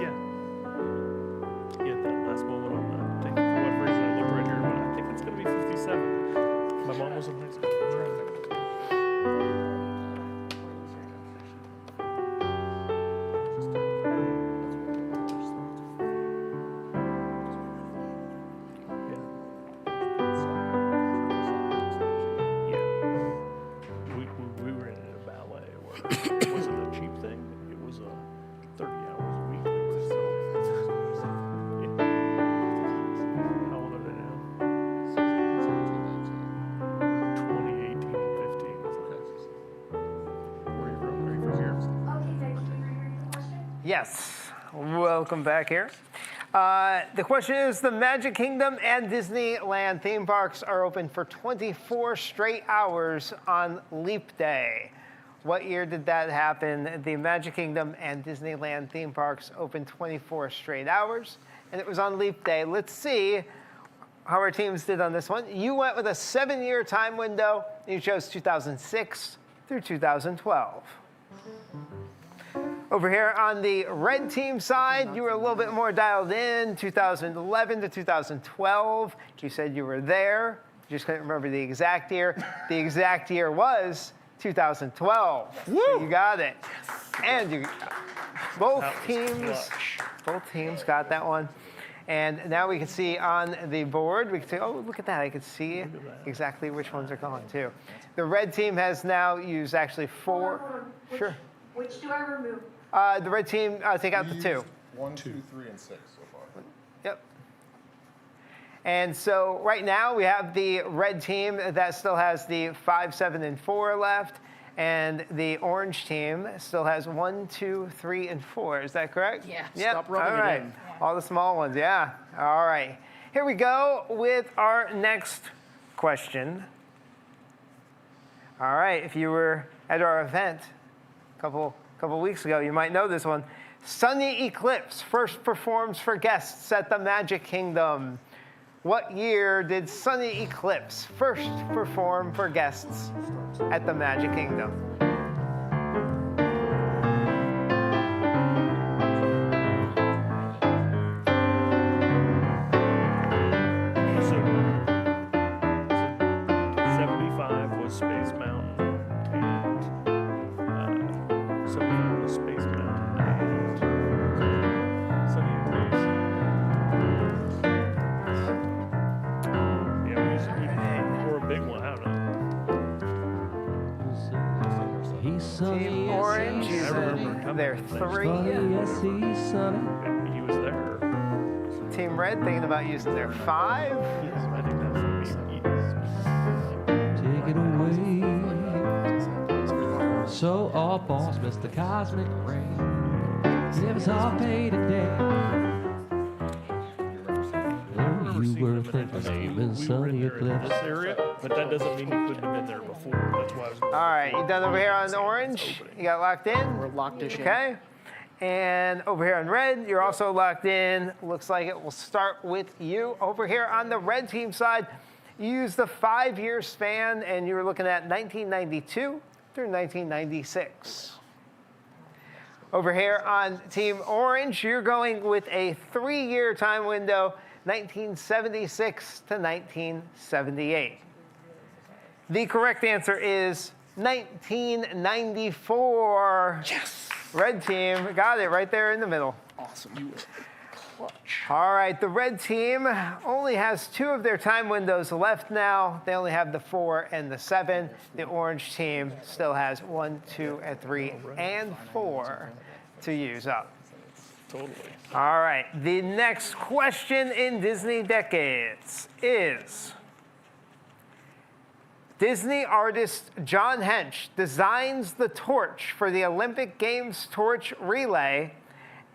E: Yeah. Yeah, that last moment on that. I think for whatever reason I looked right here, but I think it's gonna be 57. My mom was in high school. We were in a ballet where it wasn't a cheap thing. It was 30 hours a week. It was still, yeah. How old are they now? 2018 and 15. Where are you from? Are you from here?
H: Okay, Zach, can you reread the question?
B: Yes. Welcome back here. The question is, the Magic Kingdom and Disneyland theme parks are open for 24 straight hours on Leap Day. What year did that happen? The Magic Kingdom and Disneyland theme parks opened 24 straight hours, and it was on Leap Day. Let's see how our teams did on this one. You went with a 7-year time window. You chose 2006 through 2012. Over here on the red team side, you were a little bit more dialed in, 2011 to 2012. You said you were there. You just couldn't remember the exact year. The exact year was 2012. So you got it. And you, both teams got that one. And now we can see on the board, we can see, oh, look at that. I can see exactly which ones are gone too. The red team has now used actually 4. Sure.
H: Which do I remove?
B: The red team, take out the 2.
J: 1, 2, 3, and 6 so far.
B: Yep. And so right now we have the red team that still has the 5, 7, and 4 left. And the orange team still has 1, 2, 3, and 4. Is that correct?
I: Yeah.
B: Yep.
I: Stop rubbing
B: All
I: it
B: right.
I: in.
B: All the small ones, yeah. All right. Here we go with our next question. All right. If you were at our event a couple weeks ago, you might know this one. Sunny Eclipse first performs for guests at the Magic Kingdom. What year did Sunny Eclipse first perform for guests at the Magic Kingdom?
E: So 75 was Space Mountain, and 75 was Space Mountain, and Sunny Eclipse. Yeah, or a big one, I don't know.
C: He's sunny,
B: Team
C: yes,
B: Orange
C: he's
B: is
C: sunny.
B: in their 3.
C: Sunny, yes, he's sunny.
E: And he was there.
B: Team Red thinking about using their 5.
E: I think that's
C: Take it away. So all falls, Mr. Cosmic Rain. Never saw pay today. Oh, you were thinking in Sunny Eclipse.
E: this area, but that doesn't mean you couldn't have been there before. That's why I was.
B: All right, you done over here on orange? You got locked in?
I: We're locked-ish in.
B: Okay. And over here on red, you're also locked in. Looks like it will start with you. Over here on the red team side, you used the 5-year span, and you were looking at 1992 through 1996. Over here on Team Orange, you're going with a 3-year time window, 1976 to 1978. The correct answer is 1994.
I: Yes.
B: Red team got it right there in the middle.
I: Awesome.
B: All right, the red team only has 2 of their time windows left now. They only have the 4 and the 7. The orange team still has 1, 2, and 3, and 4 to use up.
E: Totally.
B: All right, the next question in Disney Decades is: Disney artist John Hench designs the torch for the Olympic Games torch relay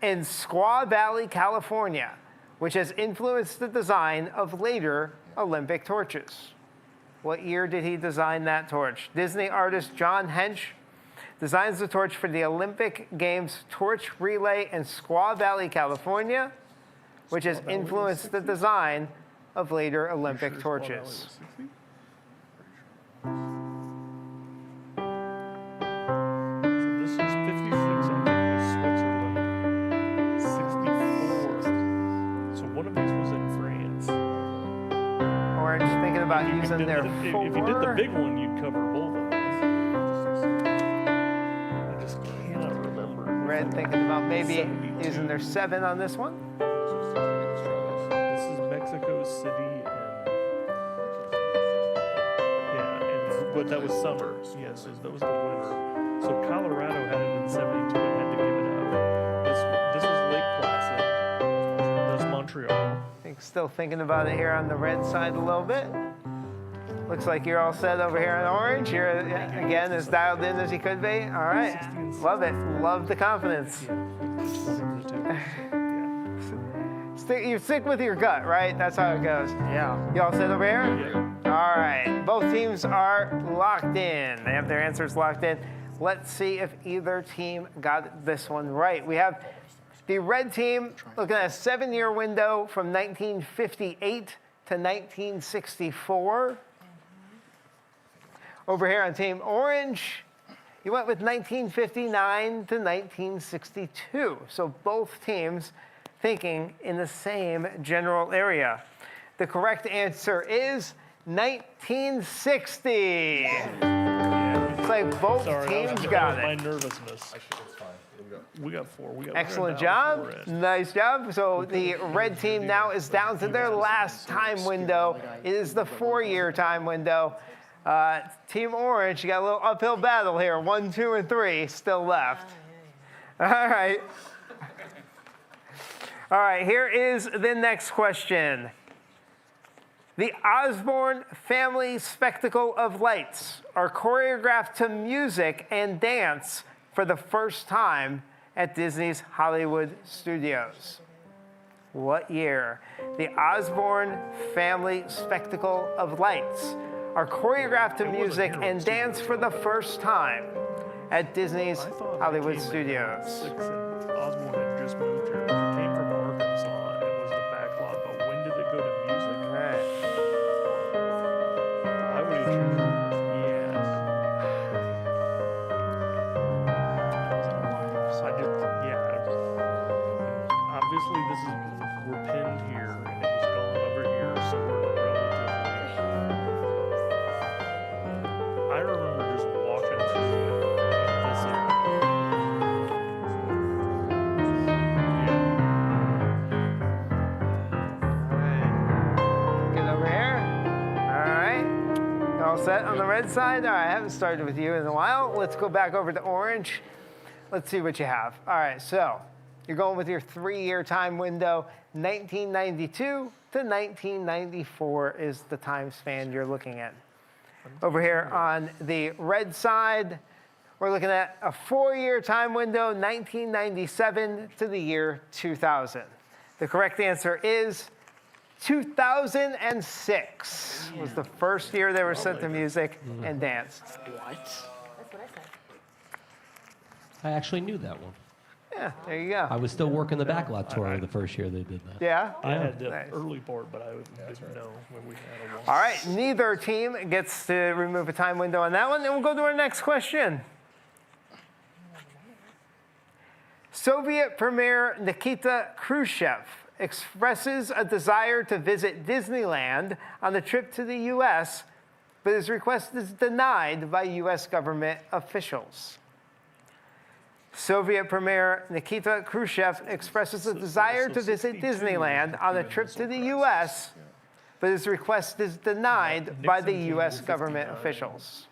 B: in Squaw Valley, California, which has influenced the design of later Olympic torches. What year did he design that torch? Disney artist John Hench designs the torch for the Olympic Games torch relay in Squaw Valley, California, which has influenced the design of later Olympic torches.
E: This is 56, I think, was Switzerland. 64. So one of these was in France.
B: Orange thinking about using their 4.
E: If you did the big one, you'd cover both of those. I just cannot remember.
B: Red thinking about maybe
E: 72.
B: using their 7 on this one.
E: This is Mexico City, but that was summer. Yes, that was the winter. So Colorado had it in 72 and had to give it up. This was Lake Placid. That's Montreal.
B: I think still thinking about it here on the red side a little bit. Looks like you're all set over here on orange. You're, again, as dialed in as you could be. All right. Love it. Love the confidence. You stick with your gut, right? That's how it goes.
I: Yeah.
B: You all set over here?
E: Yeah.
B: All right. Both teams are locked in. They have their answers locked in. Let's see if either team got this one right. We have the red team looking at a 7-year window from 1958 to 1964. Over here on Team Orange, you went with 1959 to 1962. So both teams thinking in the same general area. The correct answer is 1960. Looks like both teams got
E: My
B: it.
E: nervousness. We got 4.
B: Excellent job. Nice job. So the red team now is down to their last time window. It is the 4-year time window. Team Orange, you got a little uphill battle here. 1, 2, and 3 still left. All right. All right, here is the next question. The Osborne family spectacle of lights are choreographed to music and dance for the first time at Disney's Hollywood Studios. What year? The Osborne family spectacle of lights are choreographed to music and dance for the first time at Disney's Hollywood Studios.
E: Osborne had just moved here. It came from Arkansas and was the backlot, but when did it go to music?
B: Right.
E: I would have chosen, obviously this is, we're pinned here and it was gone over here, so we're relatively, I remember just walking through it in this area.
B: Get over here. All right. All set on the red side? All right, I haven't started with you in a while. Let's go back over to orange. Let's see what you have. All right, so you're going with your 3-year time window. 1992 to 1994 is the time span you're looking at. Over here on the red side, we're looking at a 4-year time window, 1997 to the year 2000. The correct answer is 2006 was the first year they were set to music and dance.
I: What?
H: That's what I said.
C: I actually knew that one.
B: Yeah, there you go.
C: I was still working the backlot tour the first year they did that.
B: Yeah?
E: I had the
B: Nice.
E: early part, but I didn't know when we had a walk.
B: All right, neither team gets to remove a time window on that one, and we'll go to our next question. Soviet Premier Nikita Khrushchev expresses a desire to visit Disneyland on a trip to the U.S., but his request is denied by U.S. government officials. Soviet Premier Nikita Khrushchev expresses a desire to visit Disneyland on a trip to the U.S., but his request is denied by the U.S. government officials.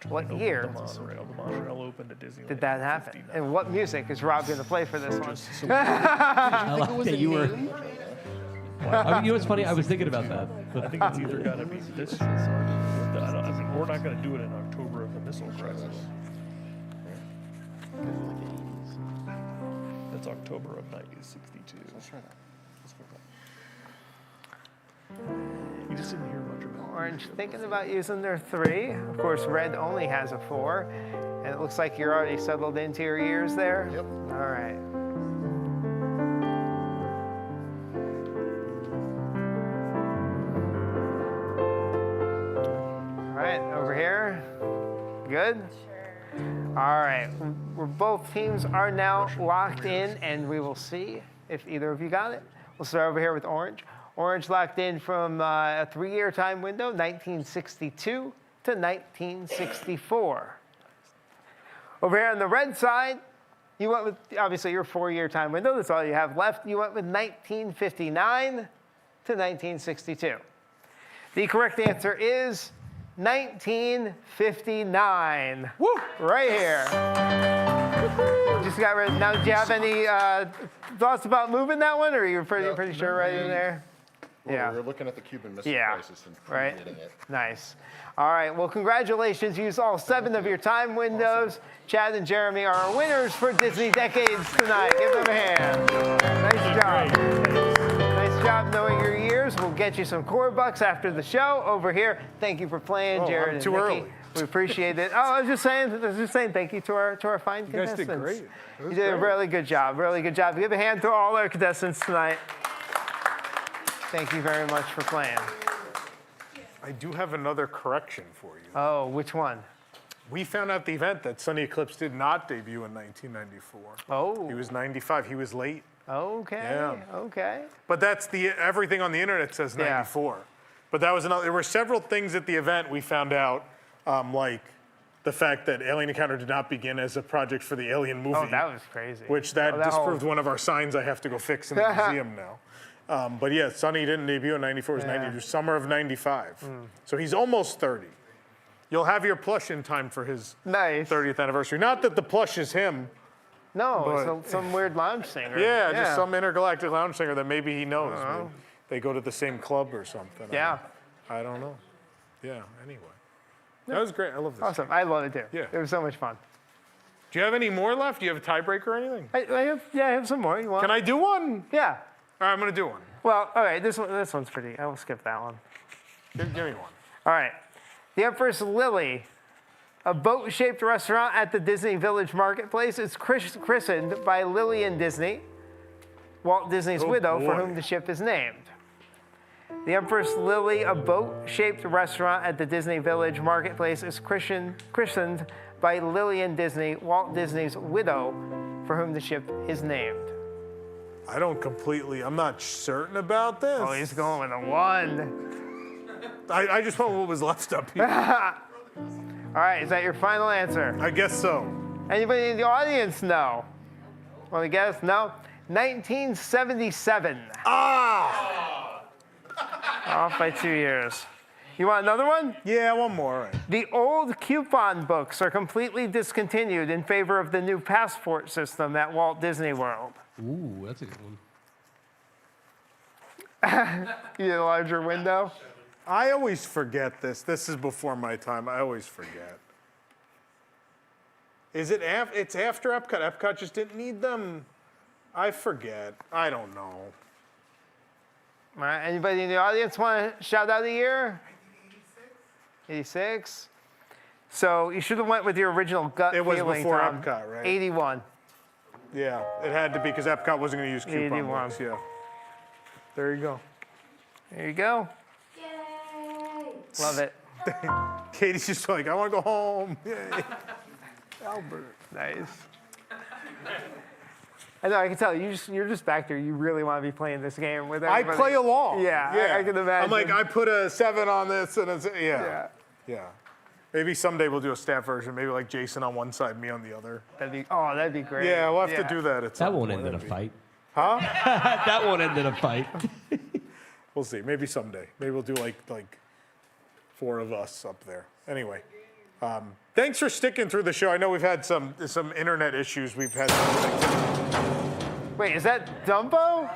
B: What year
E: The monorail opened at Disneyland.
B: did that happen? And what music is Rob going to play for this one?
C: I like
I: It was
C: that
I: a
C: you were.
I: name?
C: I mean, you know what's funny? I was thinking about that.
E: I think it's either got to be this year. I mean, we're not going to do it in October of the missile crisis. That's October of 1962.
J: Let's try that. Let's go with that.
E: You just didn't hear much about it.
B: Orange thinking about using their 3. Of course, red only has a 4. And it looks like you're already settled into your years there.
J: Yep.
B: All right. All right, over here. Good? All right, both teams are now locked in, and we will see if either of you got it. We'll start over here with Orange. Orange locked in from a 3-year time window, 1962 to 1964. Over here on the red side, you went with, obviously, your 4-year time window. That's all you have left. You went with 1959 to 1962. The correct answer is 1959. Woo! Right here. Just got rid. Now, do you have any thoughts about moving that one, or are you pretty sure right in there?
J: Well,
B: Yeah.
J: we were looking at the Cuban Missile
B: Yeah.
J: Crisis and
B: Right.
J: predating it.
B: Nice. All right. Well, congratulations. You used all 7 of your time windows. Chad and Jeremy are our winners for Disney Decades tonight. Give them a hand. Nice job. Nice job knowing your years. We'll get you some core bucks after the show over here. Thank you for playing, Jared and
A: too
B: Nikki.
A: early.
B: We appreciate it. Oh, I was just saying thank you to our fine
A: guys
B: contestants.
A: did great.
B: You did a really good job. Really good job. Give a hand to all our contestants tonight. Thank you very much for playing.
A: I do have another correction for you.
B: Oh, which one?
A: We found out the event that Sunny Eclipse did not debut in 1994.
B: Oh.
A: He was 95. He was late.
B: Okay.
A: Yeah.
B: Okay.
A: But that's everything on the internet says 94. But that was another. There were several things at the event we found out, like the fact that Alien Encounter did not begin as a project for the Alien movie.
B: Oh, that was crazy.
A: Which that
B: whole-
A: disproved one of our signs I have to go fix in the museum now. But yeah, Sonny didn't debut in 94. It was 90, summer of 95. So he's almost 30. You'll have your plush in time for his
B: Nice.
A: 30th anniversary. Not that the plush is him,
B: No,
A: But-
B: it's some weird lounge singer.
A: Yeah, just some intergalactic lounge singer that maybe he knows. Maybe they go to the same club or something.
B: Yeah.
A: I don't know. Yeah, anyway. That was great. I love this.
B: Awesome. I love it too.
A: Yeah.
B: It was so much fun.
A: Do you have any more left? Do you have a tiebreaker or anything?
B: I have some more. You want?
A: Can I do one?
B: Yeah.
A: All right, I'm going to do one.
B: Well, all right. This one's pretty. I will skip that one.
A: Give me one.
B: All right. The Empress Lily, a boat-shaped restaurant at the Disney Village Marketplace, is christened by Lillian Disney, Walt Disney's widow, for whom the ship is named. The Empress Lily, a boat-shaped restaurant at the Disney Village Marketplace, is christened by Lillian Disney, Walt Disney's widow, for whom the ship is named.
A: I'm not certain about this.
B: Oh, he's going with a 1.
A: I just want what was left up here.
B: All right, is that your final answer?
A: I guess so.
B: Anybody in the audience know? Want to guess? No? 1977.
A: Ah!
B: Off by 2 years. You want another one?
A: Yeah, one more. All right.
B: The old coupon books are completely discontinued in favor of the new passport system at Walt Disney World.
C: Ooh, that's a good one.
B: You need a larger window?
A: I always forget this. This is before my time. I always forget. Is it it's after Epcot? Epcot just didn't need them. I forget. I don't know.
B: All right, anybody in the audience want to shout out a year? 86. So you should have went with your original gut
A: It was
B: feeling,
A: before
B: Tom.
A: Epcot, right?
B: 81.
A: Yeah, it had to be because Epcot wasn't going to use coupon
B: 81.
A: books. Yeah. There you go.
B: There you go.
H: Yay!
B: Love it.
A: Katie's just like, I want to go home. Yay. Albert.
B: Nice. I know, I can tell. You're just back there. You really want to be playing this game with
A: I
B: everybody.
A: play along.
B: Yeah, I can imagine.
A: I'm like, I put a 7 on this, and it's,
B: Yeah.
A: Yeah. Maybe someday we'll do a staff version. Maybe like Jason on one side, me on the other.
B: That'd be great.
A: Yeah, we'll have to do that.
C: That won't end in a fight.
A: Huh?
C: That won't end in a fight.
A: We'll see. Maybe someday. Maybe we'll do like 4 of us up there. Anyway, thanks for sticking through the show. I know we've had some internet issues. We've had.
B: Wait, is that Dumbo?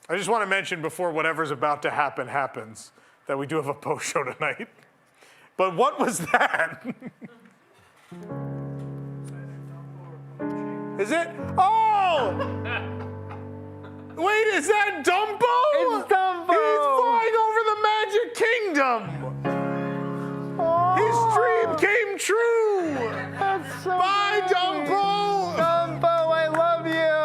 A: I just want to mention before whatever's about to happen happens that we do have a post show tonight. But what was that? Is it? Oh! Wait, is that Dumbo?
B: It's Dumbo!
A: He's flying over the Magic Kingdom!
B: Oh,
A: His dream came true!
B: that's so
A: Bye,
B: great.
A: Dumbo!
B: Dumbo, I love you!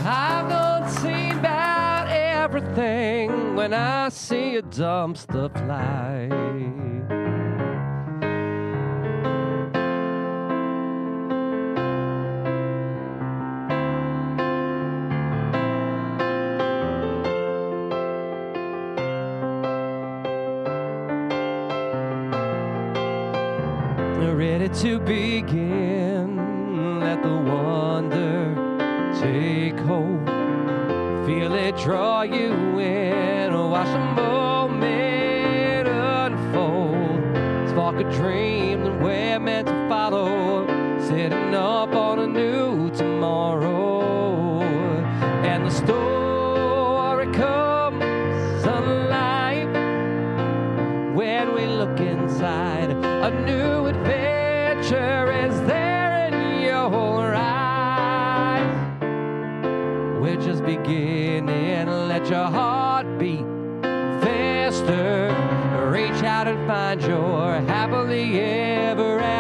C: I've done seen about everything when I see a dumpster fly. Ready to begin, let the wonder take hold. Feel it draw you in, watch the moment unfold. Spark a dream that we're meant to follow, setting up on a new tomorrow. And the story comes alive when we look inside. A new adventure is there in your eyes. We're just beginning, let your heart beat faster. Reach out and find your happily ever after.